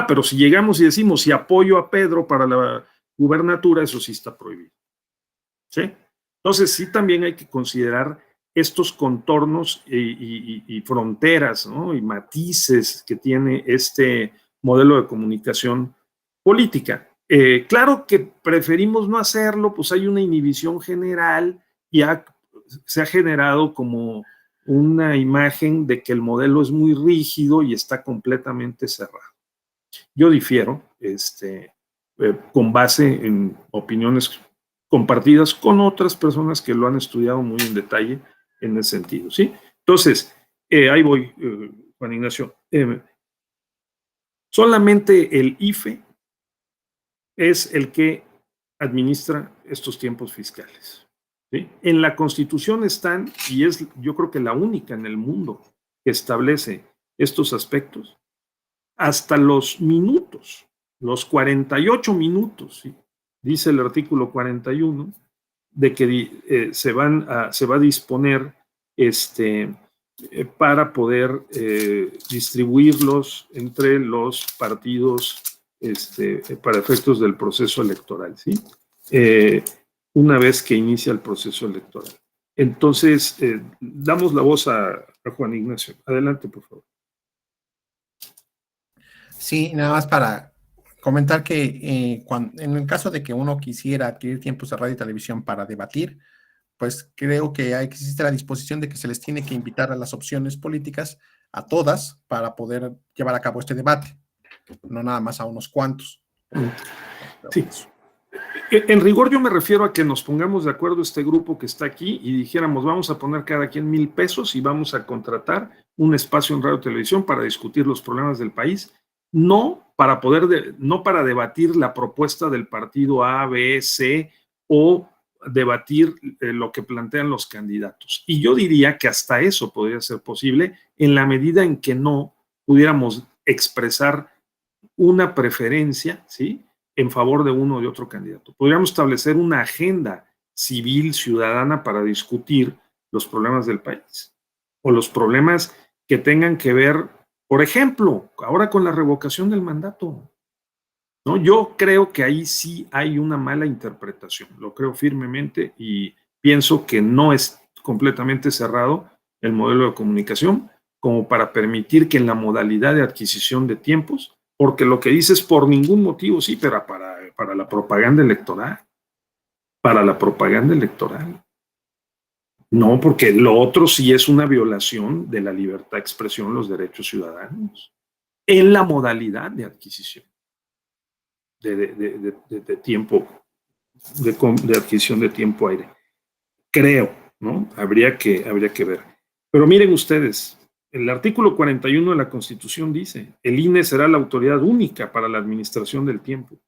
Pero si llegamos y decimos, si apoyo a Pedro para la gubernatura, eso sí está prohibido, ¿sí? Entonces, sí también hay que considerar estos contornos y fronteras, ¿no?, y matices que tiene este modelo de comunicación política. Claro que preferimos no hacerlo, pues hay una inhibición general y se ha generado como una imagen de que el modelo es muy rígido y está completamente cerrado. Yo difiero, con base en opiniones compartidas con otras personas que lo han estudiado muy en detalle en ese sentido, ¿sí? Entonces, ahí voy, Juan Ignacio. Solamente el IFE es el que administra estos tiempos fiscales, ¿sí? En la Constitución están, y es yo creo que la única en el mundo que establece estos aspectos, hasta los minutos, los 48 minutos, ¿sí?, dice el artículo 41, de que se va a disponer para poder distribuirlos entre los partidos para efectos del proceso electoral, ¿sí? Una vez que inicia el proceso electoral. Entonces, damos la voz a Juan Ignacio. Adelante, por favor. Sí, nada más para comentar que en el caso de que uno quisiera adquirir tiempos de radio y televisión para debatir, pues creo que existe la disposición de que se les tiene que invitar a las opciones políticas, a todas, para poder llevar a cabo este debate, no nada más a unos cuantos. Sí. En rigor yo me refiero a que nos pongamos de acuerdo este grupo que está aquí y dijéramos, vamos a poner cada quien 1,000 pesos y vamos a contratar un espacio en radio y televisión para discutir los problemas del país, no para debatir la propuesta del partido A, B, C o debatir lo que plantean los candidatos. Y yo diría que hasta eso podría ser posible en la medida en que no pudiéramos expresar una preferencia, ¿sí?, en favor de uno o de otro candidato. Podríamos establecer una agenda civil, ciudadana, para discutir los problemas del país o los problemas que tengan que ver, por ejemplo, ahora con la revocación del mandato, ¿no? Yo creo que ahí sí hay una mala interpretación, lo creo firmemente y pienso que no es completamente cerrado el modelo de comunicación como para permitir que en la modalidad de adquisición de tiempos, porque lo que dice es por ningún motivo, sí, pero para la propaganda electoral. Para la propaganda electoral. No, porque lo otro sí es una violación de la libertad de expresión, los derechos ciudadanos, en la modalidad de adquisición de tiempo, de adquisición de tiempo aire. Creo, ¿no? Habría que ver. Pero miren ustedes, el artículo 41 de la Constitución dice, el INE será la autoridad única para la administración del tiempo,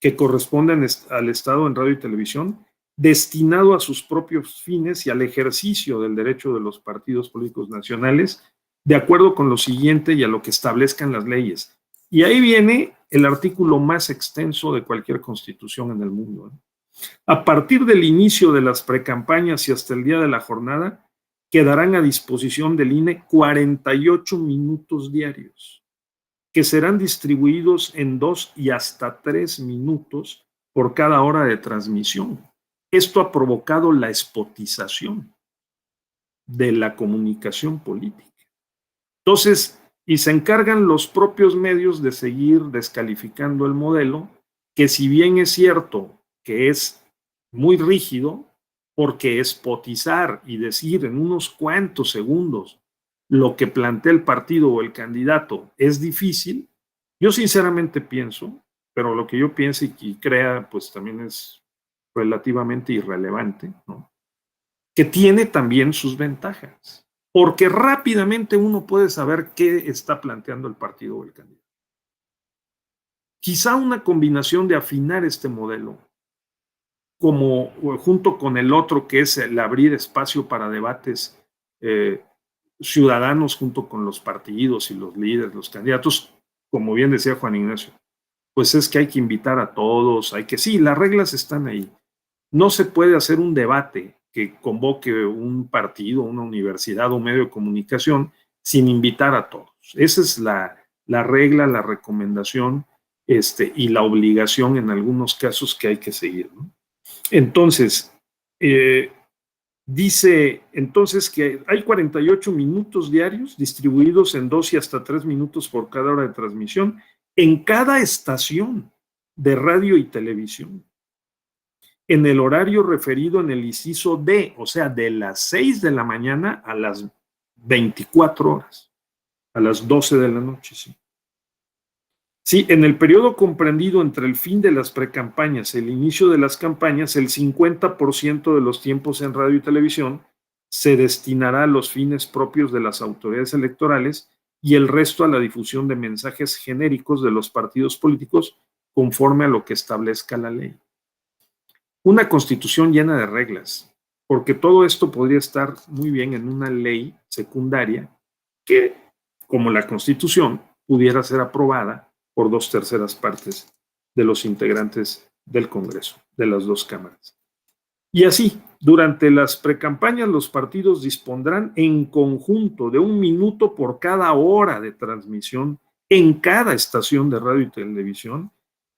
que corresponde al Estado en radio y televisión, destinado a sus propios fines y al ejercicio del derecho de los partidos políticos nacionales, de acuerdo con lo siguiente y a lo que establezcan las leyes. Y ahí viene el artículo más extenso de cualquier constitución en el mundo. A partir del inicio de las precampañas y hasta el día de la jornada, quedarán a disposición del INE 48 minutos diarios, que serán distribuidos en 2 y hasta 3 minutos por cada hora de transmisión. Esto ha provocado la espotización de la comunicación política. Entonces, y se encargan los propios medios de seguir descalificando el modelo, que si bien es cierto que es muy rígido, porque espotizar y decir en unos cuantos segundos lo que plantea el partido o el candidato es difícil, yo sinceramente pienso, pero lo que yo pienso y crea, pues también es relativamente irrelevante, ¿no? Que tiene también sus ventajas, porque rápidamente uno puede saber qué está planteando el partido o el candidato. Quizá una combinación de afinar este modelo, como junto con el otro que es el abrir espacio para debates ciudadanos junto con los partidos y los líderes, los candidatos, como bien decía Juan Ignacio, pues es que hay que invitar a todos, sí, las reglas están ahí. No se puede hacer un debate que convoque un partido, una universidad o un medio de comunicación sin invitar a todos. Esa es la regla, la recomendación y la obligación en algunos casos que hay que seguir, ¿no? Entonces, dice entonces que hay 48 minutos diarios distribuidos en 2 y hasta 3 minutos por cada hora de transmisión en cada estación de radio y televisión, en el horario referido en el inciso D, o sea, de las 6 de la mañana a las 24 horas, a las 12 de la noche, sí. Sí, en el periodo comprendido entre el fin de las precampañas y el inicio de las campañas, el 50% de los tiempos en radio y televisión se destinará a los fines propios de las autoridades electorales y el resto a la difusión de mensajes genéricos de los partidos políticos conforme a lo que establezca la ley. Una constitución llena de reglas, porque todo esto podría estar muy bien en una ley secundaria que, como la Constitución, pudiera ser aprobada por 2/3 partes de los integrantes del Congreso, de las dos cámaras. Y así, durante las precampañas, los partidos dispondrán en conjunto de 1 minuto por cada hora de transmisión en cada estación de radio y televisión.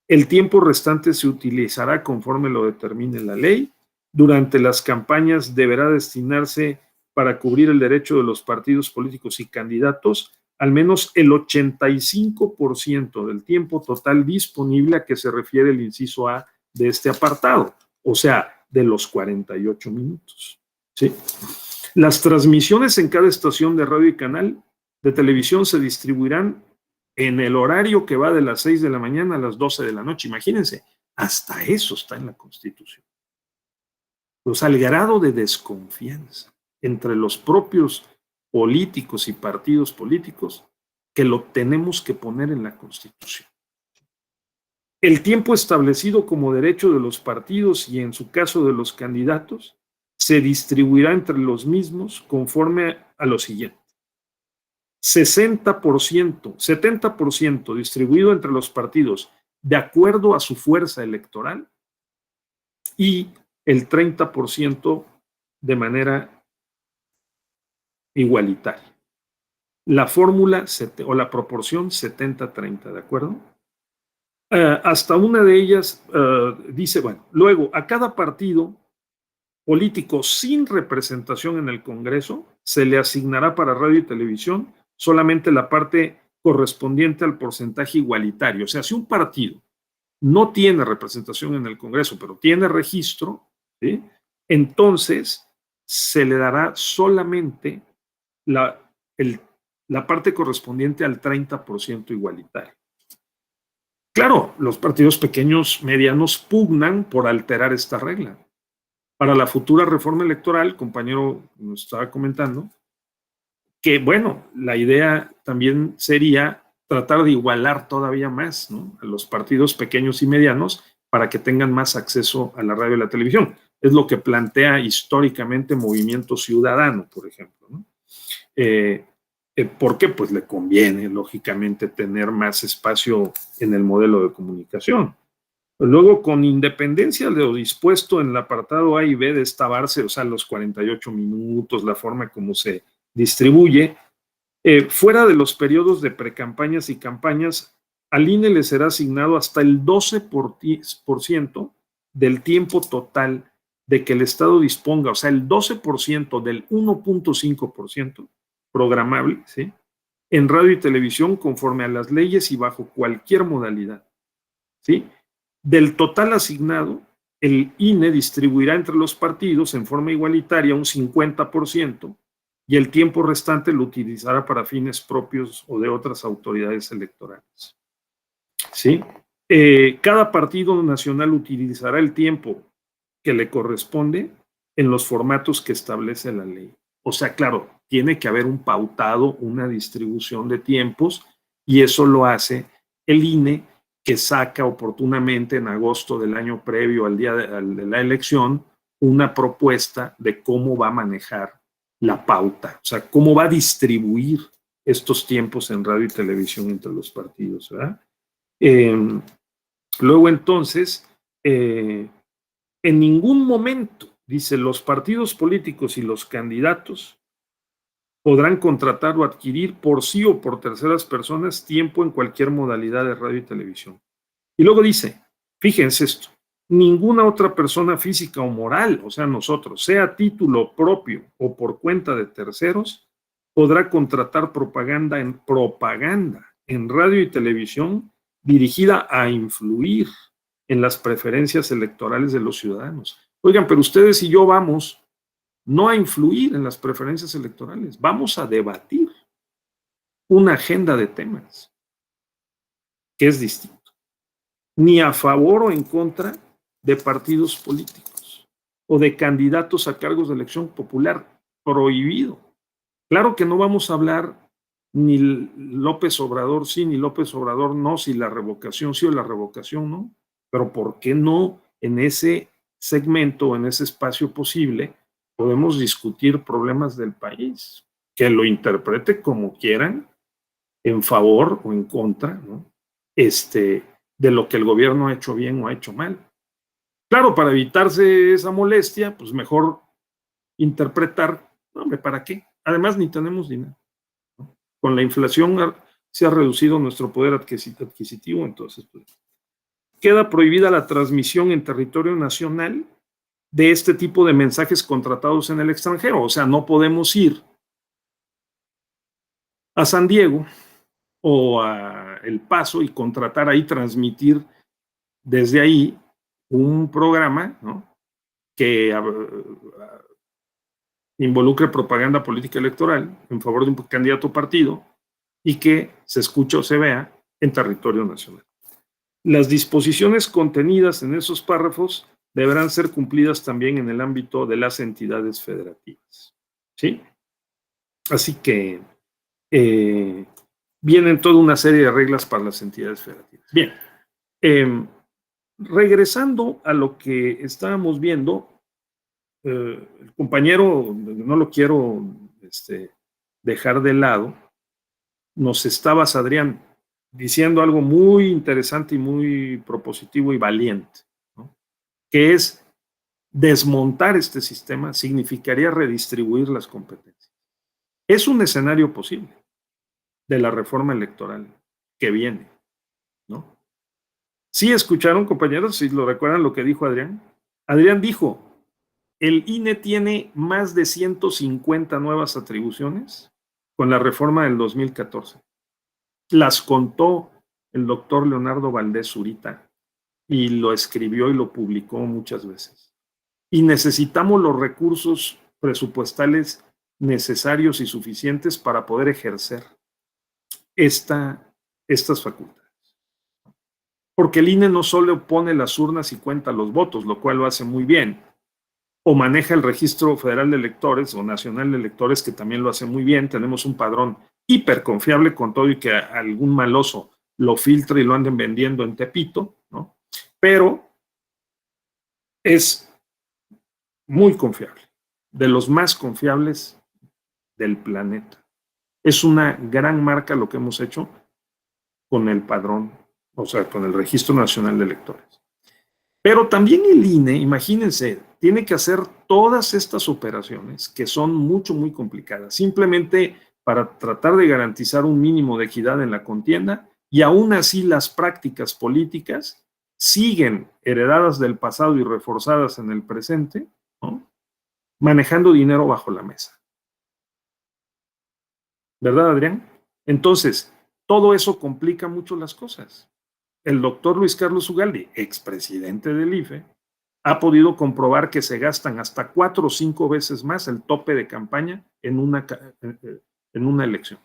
El tiempo restante se utilizará conforme lo determine la ley. Durante las campañas deberá destinarse para cubrir el derecho de los partidos políticos y candidatos al menos el 85% del tiempo total disponible a que se refiere el inciso A de este apartado, o sea, de los 48 minutos. ¿Sí? Las transmisiones en cada estación de radio y canal de televisión se distribuirán en el horario que va de las 6 de la mañana a las 12 de la noche. Imagínense, hasta eso está en la Constitución. Pues al grado de desconfianza entre los propios políticos y partidos políticos que lo tenemos que poner en la Constitución. El tiempo establecido como derecho de los partidos y en su caso de los candidatos se distribuirá entre los mismos conforme a lo siguiente. 70% distribuido entre los partidos de acuerdo a su fuerza electoral y el 30% de manera igualitaria. La fórmula o la proporción 70-30, ¿de acuerdo? Hasta una de ellas dice, bueno, luego a cada partido político sin representación en el Congreso se le asignará para radio y televisión solamente la parte correspondiente al porcentaje igualitario. O sea, si un partido no tiene representación en el Congreso, pero tiene registro, ¿sí?, entonces se le dará solamente la parte correspondiente al 30% igualitario. Claro, los partidos pequeños, medianos, pugnan por alterar esta regla para la futura reforma electoral, el compañero nos estaba comentando, que bueno, la idea también sería tratar de igualar todavía más, ¿no?, a los partidos pequeños y medianos para que tengan más acceso a la radio y la televisión. Es lo que plantea históricamente Movimiento Ciudadano, por ejemplo, ¿no? ¿Por qué? Pues le conviene, lógicamente, tener más espacio en el modelo de comunicación. Luego, con independencia de lo dispuesto en el apartado A y B de esta base, o sea, los 48 minutos, la forma como se distribuye, fuera de los periodos de precampañas y campañas, al INE le será asignado hasta el 12% del tiempo total de que el Estado disponga, o sea, el 12% del 1.5% programable, ¿sí?, en radio y televisión conforme a las leyes y bajo cualquier modalidad, ¿sí? Del total asignado, el INE distribuirá entre los partidos en forma igualitaria un 50% y el tiempo restante lo utilizará para fines propios o de otras autoridades electorales, ¿sí? Cada partido nacional utilizará el tiempo que le corresponde en los formatos que establece la ley. O sea, claro, tiene que haber un pautado, una distribución de tiempos, y eso lo hace el INE, que saca oportunamente en agosto del año previo al día de la elección una propuesta de cómo va a manejar la pauta, o sea, cómo va a distribuir estos tiempos en radio y televisión entre los partidos, ¿verdad? Luego entonces, en ningún momento, dice, los partidos políticos y los candidatos podrán contratar o adquirir por sí o por terceras personas tiempo en cualquier modalidad de radio y televisión. Y luego dice, fíjense esto, ninguna otra persona física o moral, o sea, nosotros, sea a título propio o por cuenta de terceros, podrá contratar propaganda en radio y televisión dirigida a influir en las preferencias electorales de los ciudadanos. Oigan, pero ustedes y yo vamos no a influir en las preferencias electorales, vamos a debatir una agenda de temas que es distinto, ni a favor o en contra de partidos políticos o de candidatos a cargos de elección popular, prohibido. Claro que no vamos a hablar ni López Obrador sí, ni López Obrador no, si la revocación sí o la revocación no, pero ¿por qué no en ese segmento, en ese espacio posible, podemos discutir problemas del país? Que lo interprete como quieran, en favor o en contra, ¿no?, de lo que el gobierno ha hecho bien o ha hecho mal. Claro, para evitarse esa molestia, pues mejor interpretar, no, hombre, ¿para qué? Además, ni tenemos dinero, ¿no? Con la inflación se ha reducido nuestro poder adquisitivo, entonces pues, queda prohibida la transmisión en territorio nacional de este tipo de mensajes contratados en el extranjero. O sea, no podemos ir a San Diego o a El Paso y contratar ahí, transmitir desde ahí un programa, ¿no?, que involucre propaganda política electoral en favor de un candidato o partido y que se escuche o se vea en territorio nacional. Las disposiciones contenidas en esos párrafos deberán ser cumplidas también en el ámbito de las entidades federativas, ¿sí? Así que vienen toda una serie de reglas para las entidades federativas. Bien, regresando a lo que estábamos viendo, el compañero, no lo quiero dejar de lado, nos estabas, Adrián, diciendo algo muy interesante y muy propositivo y valiente, ¿no?, que es desmontar este sistema significaría redistribuir las competencias. Es un escenario posible de la reforma electoral que viene, ¿no? ¿Sí escucharon, compañeros? Si lo recuerdan lo que dijo Adrián. Adrián dijo, el INE tiene más de 150 nuevas atribuciones con la reforma del 2014. Las contó el doctor Leonardo Valdés Zurita y lo escribió y lo publicó muchas veces. Y necesitamos los recursos presupuestales necesarios y suficientes para poder ejercer estas facultades. Porque el INE no solo pone las urnas y cuenta los votos, lo cual lo hace muy bien, o maneja el Registro Federal de Electores o Nacional de Electores, que también lo hace muy bien. Tenemos un padrón hiperconfiable con todo y que algún maloso lo filtre y lo anden vendiendo en Tepito, ¿no? Pero es muy confiable, de los más confiables del planeta. Es una gran marca lo que hemos hecho con el padrón, o sea, con el Registro Nacional de Electores. Pero también el INE, imagínense, tiene que hacer todas estas operaciones que son muy complicadas, simplemente para tratar de garantizar un mínimo de equidad en la contienda, y aún así las prácticas políticas siguen heredadas del pasado y reforzadas en el presente, ¿no? Manejando dinero bajo la mesa. ¿Verdad, Adrián? Entonces, todo eso complica mucho las cosas. El doctor Luis Carlos Ugalde, expresidente del IFE, ha podido comprobar que se gastan hasta 4 o 5 veces más el tope de campaña en una elección.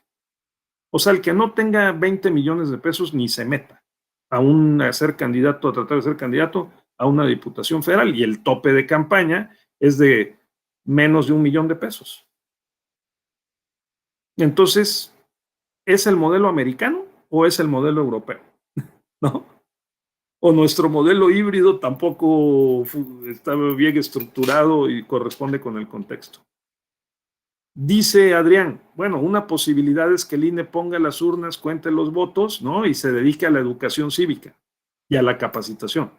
O sea, el que no tenga 20 millones de pesos ni se meta a ser candidato, a tratar de ser candidato a una diputación federal, y el tope de campaña es de menos de $1 millón de pesos. Entonces, ¿es el modelo americano o es el modelo europeo? ¿No? O nuestro modelo híbrido tampoco está bien estructurado y corresponde con el contexto. Dice Adrián, bueno, una posibilidad es que el INE ponga las urnas, cuente los votos, ¿no? Y se dedique a la educación cívica y a la capacitación.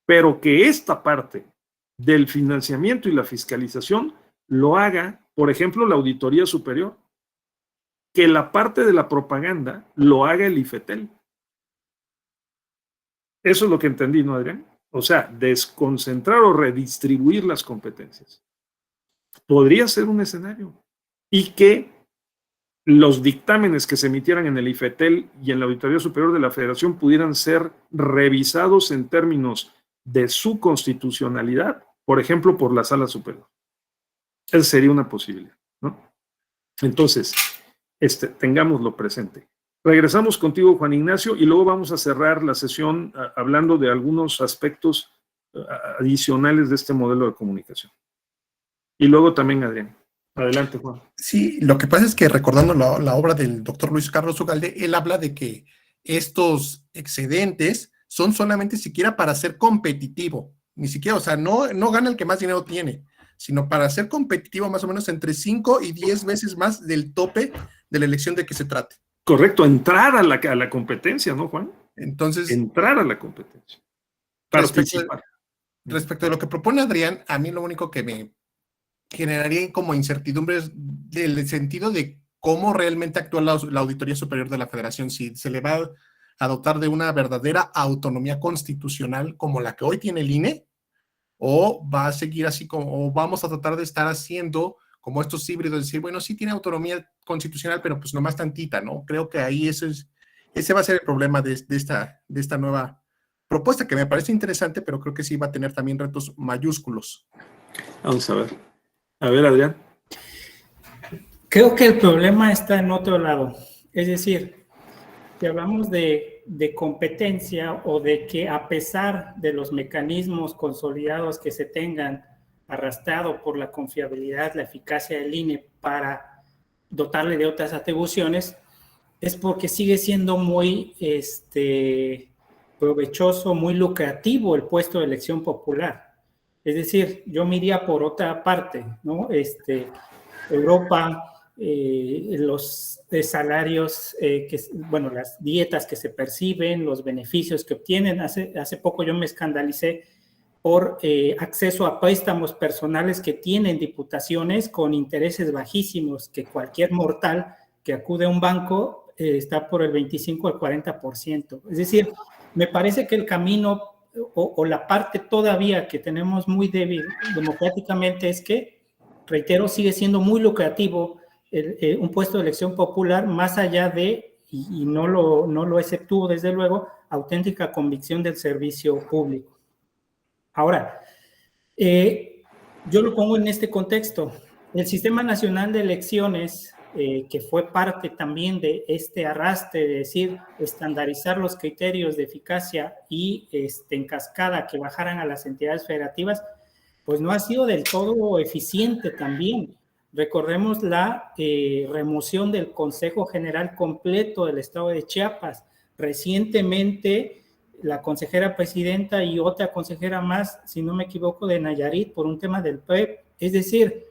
Pero que esta parte del financiamiento y la fiscalización lo haga, por ejemplo, la Auditoría Superior. Que la parte de la propaganda lo haga el IFETEL. Eso es lo que entendí, ¿no, Adrián? O sea, desconcentrar o redistribuir las competencias. Podría ser un escenario. Y que los dictámenes que se emitieran en el IFETEL y en la Auditoría Superior de la Federación pudieran ser revisados en términos de su constitucionalidad, por ejemplo, por la Sala Superior. Esa sería una posibilidad, ¿no? Entonces, tengámoslo presente. Regresamos contigo, Juan Ignacio, y luego vamos a cerrar la sesión hablando de algunos aspectos adicionales de este modelo de comunicación. Y luego también, Adrián. Adelante, Juan. Sí, lo que pasa es que recordando la obra del doctor Luis Carlos Ugalde, él habla de que estos excedentes son solamente siquiera para ser competitivo, ni siquiera, o sea, no gana el que más dinero tiene, sino para ser competitivo más o menos entre 5 y 10 veces más del tope de la elección de que se trate. Correcto, entrar a la competencia, ¿no, Juan? Entonces, entrar a la competencia. Participar. Respecto a lo que propone Adrián, a mí lo único que me generaría como incertidumbres del sentido de cómo realmente actúa la Auditoría Superior de la Federación, si se le va a dotar de una verdadera autonomía constitucional como la que hoy tiene el INE, o va a seguir así como, o vamos a tratar de estar haciendo como estos híbridos, decir, bueno, sí tiene autonomía constitucional, pero pues nomás tantita, ¿no? Creo que ahí ese va a ser el problema de esta nueva propuesta, que me parece interesante, pero creo que sí va a tener también retos mayúsculos. Vamos a ver. A ver, Adrián. Creo que el problema está en otro lado. Es decir, si hablamos de competencia o de que a pesar de los mecanismos consolidados que se tengan arrastrado por la confiabilidad, la eficacia del INE para dotarle de otras atribuciones, es porque sigue siendo muy provechoso, muy lucrativo el puesto de elección popular. Es decir, yo me iría por otra parte, ¿no? Europa, los salarios, las dietas que se perciben, los beneficios que obtienen. Hace poco yo me escandalicé por acceso a préstamos personales que tienen diputaciones con intereses bajísimos, que cualquier mortal que acude a un banco está por el 25 al 40%. Es decir, me parece que el camino o la parte todavía que tenemos muy débil democráticamente es que, reitero, sigue siendo muy lucrativo un puesto de elección popular, más allá de, y no lo exceptúo desde luego, auténtica convicción del servicio público. Ahora, yo lo pongo en este contexto. El Sistema Nacional de Elecciones, que fue parte también de este arrastre, de decir, estandarizar los criterios de eficacia y en cascada que bajaran a las entidades federativas, pues no ha sido del todo eficiente también. Recordemos la remoción del Consejo General completo del estado de Chiapas. Recientemente, la consejera presidenta y otra consejera más, si no me equivoco, de Nayarit, por un tema del PREP. Es decir,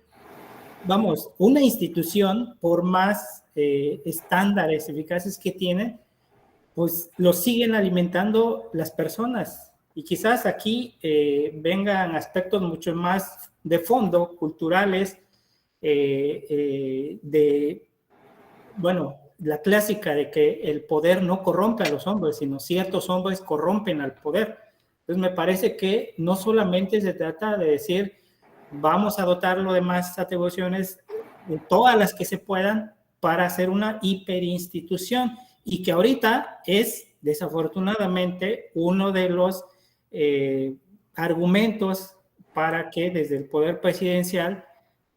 vamos, una institución, por más estándares eficaces que tiene, pues lo siguen alimentando las personas. Y quizás aquí vengan aspectos mucho más de fondo, culturales, la clásica de que el poder no corrompe a los hombres, sino ciertos hombres corrompen al poder. Entonces me parece que no solamente se trata de decir vamos a dotarlo de más atribuciones, de todas las que se puedan, para hacer una hiperinstitución, y que ahorita es desafortunadamente uno de los argumentos para que desde el poder presidencial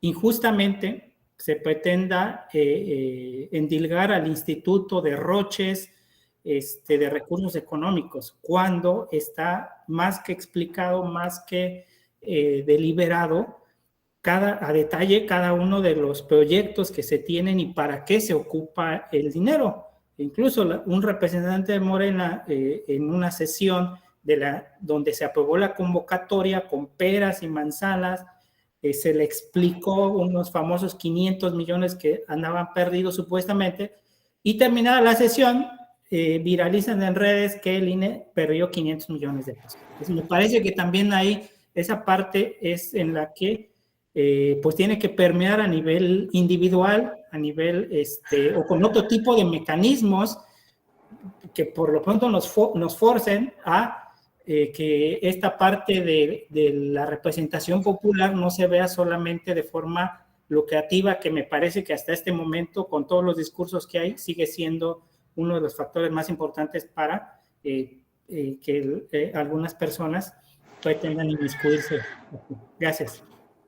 injustamente se pretenda endilgar al instituto derroches de recursos económicos, cuando está más que explicado, más que deliberado a detalle cada uno de los proyectos que se tienen y para qué se ocupa el dinero. Incluso un representante de Morena en una sesión donde se aprobó la convocatoria con peras y manzanas, se le explicó unos famosos 500 millones que andaban perdidos supuestamente, y terminada la sesión, viralizan en redes que el INE perdió 500 millones de pesos. Entonces, me parece que también ahí esa parte es en la que pues tiene que permear a nivel individual, a nivel o con otro tipo de mecanismos que por lo pronto nos forcen a que esta parte de la representación popular no se vea solamente de forma lucrativa, que me parece que hasta este momento, con todos los discursos que hay, sigue siendo uno de los factores más importantes para que algunas personas pretendan inmiscuirse. Gracias.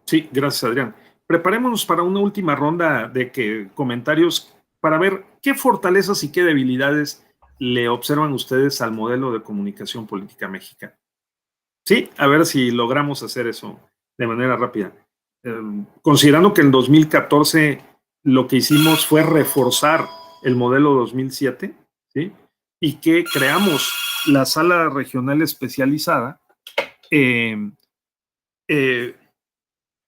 Sí, gracias, Adrián. Preparémonos para una última ronda de comentarios para ver qué fortalezas y qué debilidades le observan ustedes al modelo de comunicación política mexicana. Sí, a ver si logramos hacer eso de manera rápida. Considerando que en 2014 lo que hicimos fue reforzar el modelo 2007, ¿sí? Y que creamos la sala regional especializada,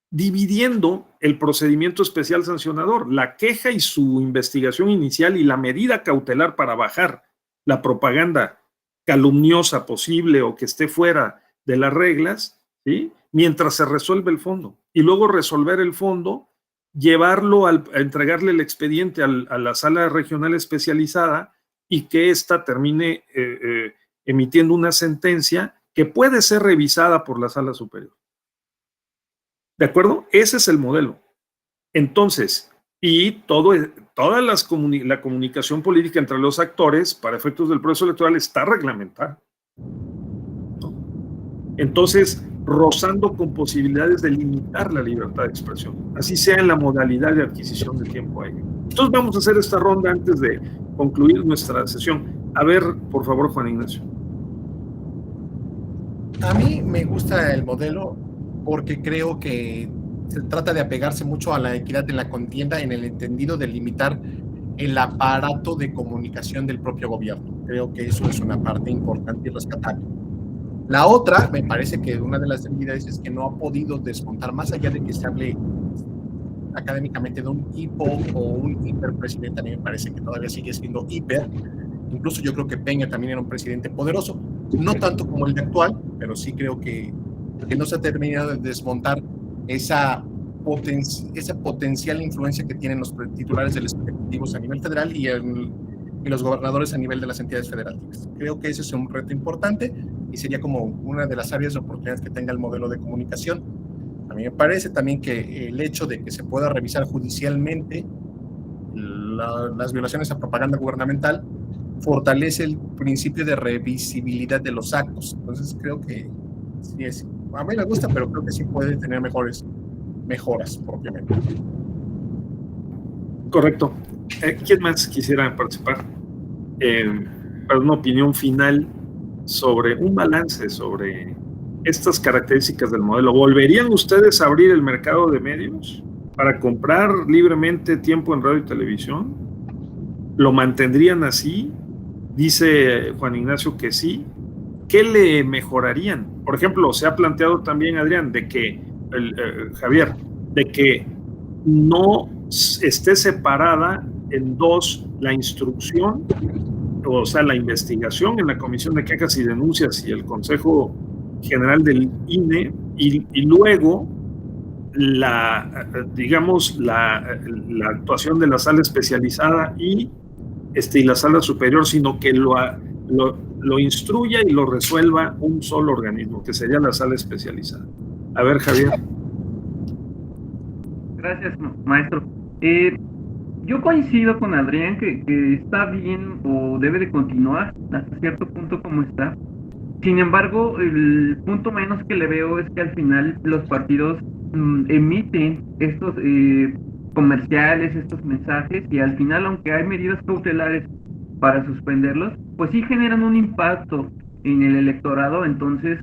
dividiendo el procedimiento especial sancionador, la queja y su investigación inicial y la medida cautelar para bajar la propaganda calumniosa posible o que esté fuera de las reglas, ¿sí? Mientras se resuelve el fondo. Y luego resolver el fondo, llevarlo a entregarle el expediente a la sala regional especializada y que ésta termine emitiendo una sentencia que puede ser revisada por la sala superior. ¿De acuerdo? Ese es el modelo. Entonces, y toda la comunicación política entre los actores para efectos del proceso electoral está reglamentada, ¿no? Entonces, rozando con posibilidades de limitar la libertad de expresión, así sea en la modalidad de adquisición de tiempo a ello. Entonces vamos a hacer esta ronda antes de concluir nuestra sesión. A ver, por favor, Juan Ignacio. A mí me gusta el modelo porque creo que se trata de apegarse mucho a la equidad de la contienda en el entendido de limitar el aparato de comunicación del propio gobierno. Creo que eso es una parte importante y rescatable. La otra, me parece que una de las debilidades es que no ha podido desmontar, más allá de que se hable académicamente de un hipo o un hiperpresidente. A mí me parece que todavía sigue siendo hiper. Incluso yo creo que Peña también era un presidente poderoso, no tanto como el de actual, pero sí creo que no se ha terminado de desmontar esa potencial influencia que tienen los titulares de los ejecutivos a nivel federal y los gobernadores a nivel de las entidades federativas. Creo que ese es un reto importante y sería como una de las áreas de oportunidades que tenga el modelo de comunicación. A mí me parece también que el hecho de que se pueda revisar judicialmente las violaciones a propaganda gubernamental fortalece el principio de revisibilidad de los actos. Entonces creo que sí es, a mí me gusta, pero creo que sí puede tener mejoras propiamente. Correcto. ¿Quién más quisiera participar? Para una opinión final sobre un balance sobre estas características del modelo, ¿volverían ustedes a abrir el mercado de medios para comprar libremente tiempo en radio y televisión? ¿Lo mantendrían así? Dice Juan Ignacio que sí. ¿Qué le mejorarían? Por ejemplo, se ha planteado también, Adrián, de que Javier, de que no esté separada en dos la instrucción, o sea, la investigación en la Comisión de Quejas y Denuncias y el Consejo General del INE, y luego digamos, la actuación de la sala especializada y la sala superior, sino que lo instruya y lo resuelva un solo organismo, que sería la sala especializada. A ver, Javier. Gracias, maestro. Yo coincido con Adrián que está bien o debe de continuar hasta cierto punto como está. Sin embargo, el punto menos que le veo es que al final los partidos emiten estos comerciales, estos mensajes, y al final, aunque hay medidas cautelares para suspenderlos, pues sí generan un impacto en el electorado. Entonces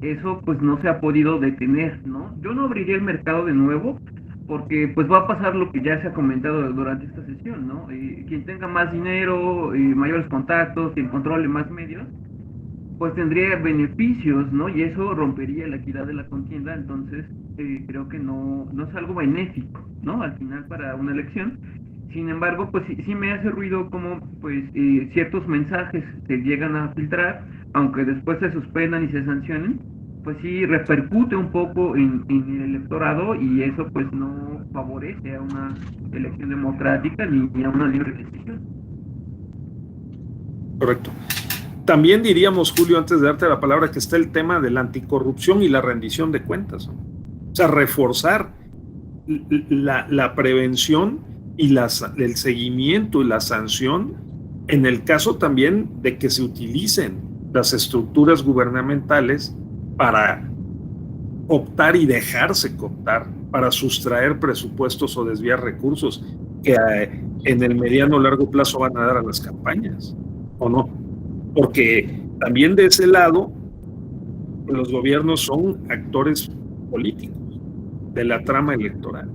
eso pues no se ha podido detener, ¿no? Yo no abriría el mercado de nuevo, porque pues va a pasar lo que ya se ha comentado durante esta sesión, ¿no? Quien tenga más dinero, mayores contactos, quien controle más medios, pues tendría beneficios, ¿no? Y eso rompería la equidad de la contienda. Entonces creo que no es algo benéfico, ¿no? Al final para una elección. Sin embargo, pues sí me hace ruido como pues ciertos mensajes se llegan a filtrar, aunque después se suspendan y se sancionen, pues sí repercute un poco en el electorado, y eso pues no favorece a una elección democrática ni a una libre decisión. Correcto. También diríamos, Julio, antes de darte la palabra, que está el tema de la anticorrupción y la rendición de cuentas, ¿no? O sea, reforzar la prevención y el seguimiento y la sanción en el caso también de que se utilicen las estructuras gubernamentales para optar y dejarse cooptar, para sustraer presupuestos o desviar recursos que en el mediano o largo plazo van a dar a las campañas, ¿o no? Porque también de ese lado los gobiernos son actores políticos de la trama electoral,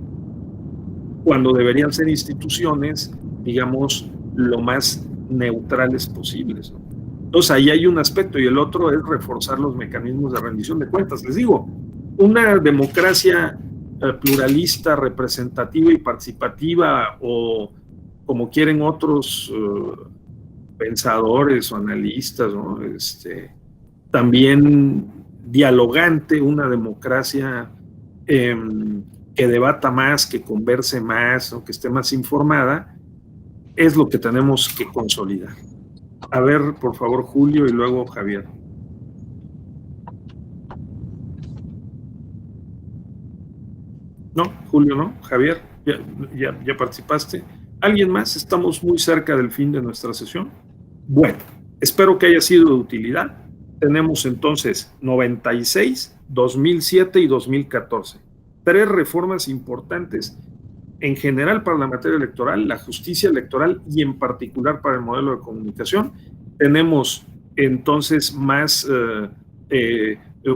cuando deberían ser instituciones, digamos, lo más neutrales posibles, ¿no? Entonces ahí hay un aspecto, y el otro es reforzar los mecanismos de rendición de cuentas. Les digo, una democracia pluralista, representativa y participativa, o como quieren otros pensadores o analistas, ¿no? También dialogante, una democracia que debata más, que converse más, ¿no? Que esté más informada, es lo que tenemos que consolidar. A ver, por favor, Julio, y luego Javier. No, Julio no, Javier, ya participaste. ¿Alguien más? Estamos muy cerca del fin de nuestra sesión. Bueno, espero que haya sido de utilidad. Tenemos entonces 96, 2007 y 2014. 3 reformas importantes en general para la materia electoral, la justicia electoral y en particular para el modelo de comunicación. Tenemos entonces más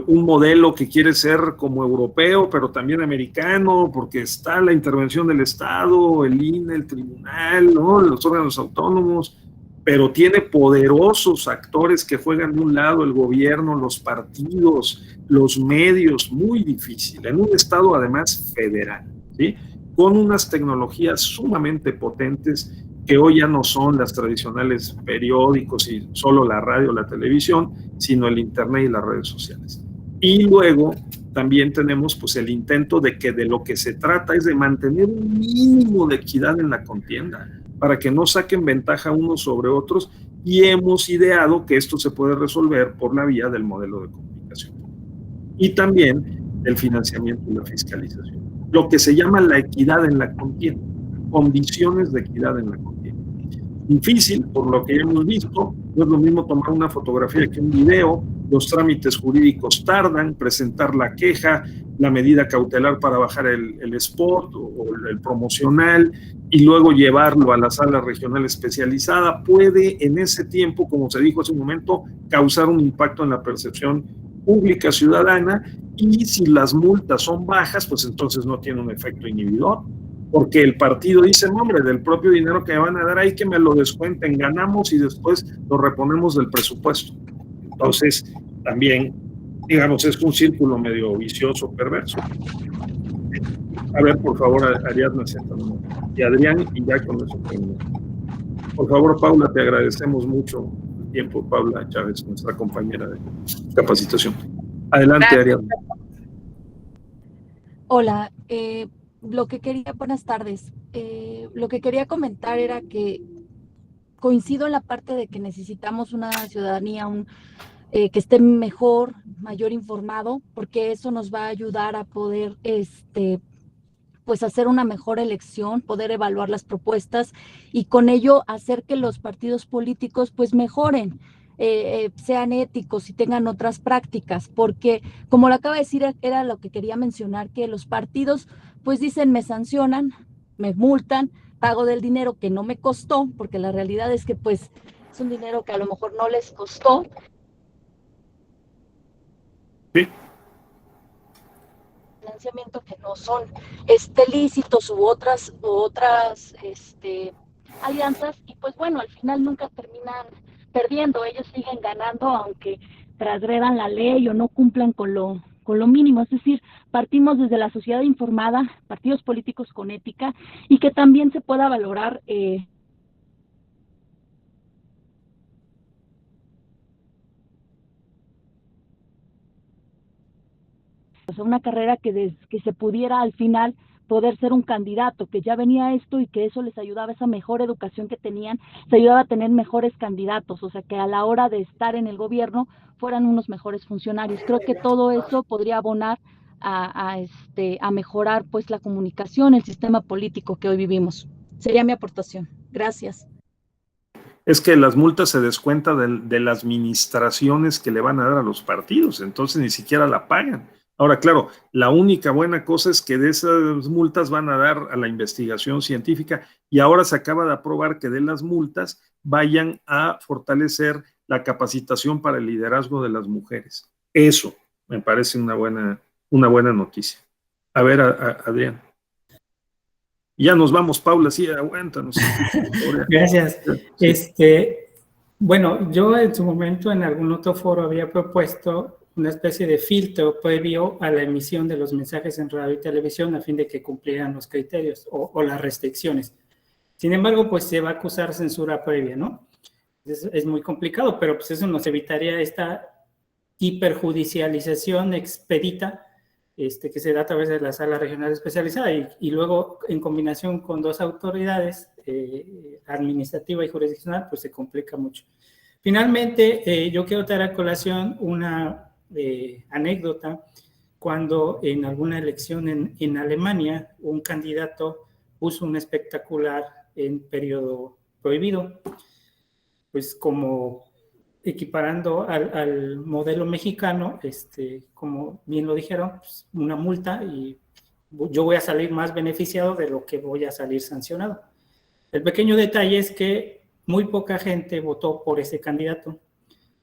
un modelo que quiere ser como europeo, pero también americano, porque está la intervención del Estado, el INE, el tribunal, ¿no? Los órganos autónomos, pero tiene poderosos actores que juegan de un lado, el gobierno, los partidos, los medios, muy difícil, en un Estado además federal, ¿sí? Con unas tecnologías sumamente potentes que hoy ya no son las tradicionales periódicos y solo la radio o la televisión, sino el internet y las redes sociales. Y luego también tenemos pues el intento de que de lo que se trata es de mantener un mínimo de equidad en la contienda, para que no saquen ventaja unos sobre otros, y hemos ideado que esto se puede resolver por la vía del modelo de comunicación y también el financiamiento y la fiscalización. Lo que se llama la equidad en la contienda, condiciones de equidad en la contienda. Difícil, por lo que ya hemos visto, no es lo mismo tomar una fotografía que un video, los trámites jurídicos tardan, presentar la queja, la medida cautelar para bajar el spot o el promocional, y luego llevarlo a la sala regional especializada, puede en ese tiempo, como se dijo hace un momento, causar un impacto en la percepción pública ciudadana, y si las multas son bajas, pues entonces no tiene un efecto inhibidor, porque el partido dice, no, hombre, del propio dinero que me van a dar ahí, que me lo descuenten, ganamos y después lo reponemos del presupuesto. Entonces, también, digamos, es un círculo medio vicioso, perverso. A ver, por favor, Ariadna, y Adrián, y ya con eso termino. Por favor, Paula, te agradecemos mucho el tiempo, Paula Chávez, nuestra compañera de capacitación. Adelante, Ariadna. Hola, buenas tardes. Lo que quería comentar era que coincido en la parte de que necesitamos una ciudadanía que esté mejor, mayor informado, porque eso nos va a ayudar a poder pues hacer una mejor elección, poder evaluar las propuestas y con ello hacer que los partidos políticos pues mejoren, sean éticos y tengan otras prácticas, porque como lo acaba de decir, era lo que quería mencionar, que los partidos pues dicen me sancionan, me multan, pago del dinero que no me costó, porque la realidad es que pues es un dinero que a lo mejor no les costó. Sí. Financiamiento que no son lícitos u otras alianzas, y pues bueno, al final nunca terminan perdiendo, ellos siguen ganando aunque transgredan la ley o no cumplan con lo mínimo. Es decir, partimos desde la sociedad informada, partidos políticos con ética, y que también se pueda valorar una carrera que se pudiera al final poder ser un candidato, que ya venía esto y que eso les ayudaba, esa mejor educación que tenían, se ayudaba a tener mejores candidatos, o sea, que a la hora de estar en el gobierno fueran unos mejores funcionarios. Creo que todo eso podría abonar a mejorar pues la comunicación, el sistema político que hoy vivimos. Sería mi aportación. Gracias. Es que las multas se descuentan de las administraciones que le van a dar a los partidos, entonces ni siquiera la pagan. Ahora, claro, la única buena cosa es que de esas multas van a dar a la investigación científica, y ahora se acaba de aprobar que de las multas vayan a fortalecer la capacitación para el liderazgo de las mujeres. Eso me parece una buena noticia. A ver, Adrián. Ya nos vamos, Paula, sí, aguántanos. Gracias. Bueno, yo en su momento en algún otro foro había propuesto una especie de filtro previo a la emisión de los mensajes en radio y televisión a fin de que cumplieran los criterios o las restricciones. Sin embargo, pues se va a acusar censura previa, ¿no? Es muy complicado, pero pues eso nos evitaría esta hiperjudicialización expedita que se da a través de la sala regional especializada y luego en combinación con dos autoridades, administrativa y jurisdiccional, pues se complica mucho. Finalmente, yo quiero traer a colación una anécdota cuando en alguna elección en Alemania un candidato puso un espectacular en periodo prohibido, pues como equiparando al modelo mexicano, como bien lo dijeron, pues una multa y yo voy a salir más beneficiado de lo que voy a salir sancionado. El pequeño detalle es que muy poca gente votó por ese candidato,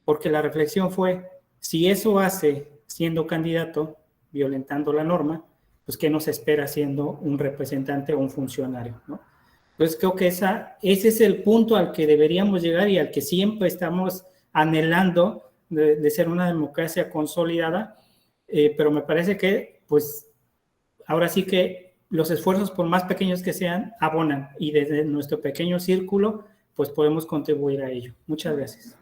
porque la reflexión fue, si eso hace siendo candidato, violentando la norma, pues ¿qué nos espera siendo un representante o un funcionario, ¿no? Entonces creo que ese es el punto al que deberíamos llegar y al que siempre estamos anhelando de ser una democracia consolidada, pero me parece que pues ahora sí que los esfuerzos, por más pequeños que sean, abonan y desde nuestro pequeño círculo pues podemos contribuir a ello. Muchas gracias.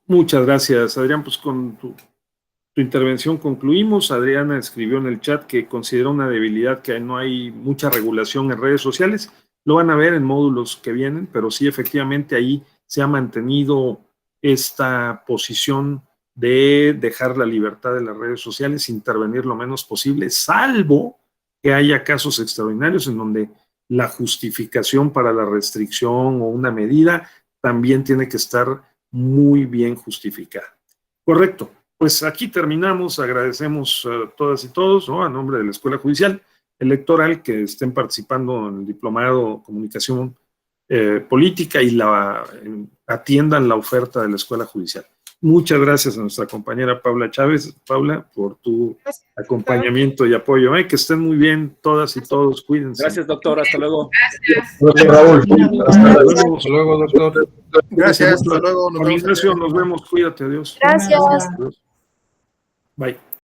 Muchas gracias, Adrián. Pues con tu intervención concluimos. Adriana escribió en el chat que considera una debilidad que no hay mucha regulación en redes sociales. Lo van a ver en módulos que vienen, pero sí, efectivamente, ahí se ha mantenido esta posición de dejar la libertad de las redes sociales, intervenir lo menos posible, salvo que haya casos extraordinarios en donde la justificación para la restricción o una medida también tiene que estar muy bien justificada. Correcto. Pues aquí terminamos. Agradecemos a todas y todos, ¿no? A nombre de la Escuela Judicial Electoral que estén participando en el diplomado Comunicación Política y atiendan la oferta de la Escuela Judicial. Muchas gracias a nuestra compañera Paula Chávez. Paula, por tu acompañamiento y apoyo. Que estén muy bien todas y todos. Cuídense. Gracias, doctor. Hasta luego. Doctor Raúl. Hasta luego, doctor. Gracias, hasta luego. Nos vemos. Cuídate, adiós. Gracias. Bye.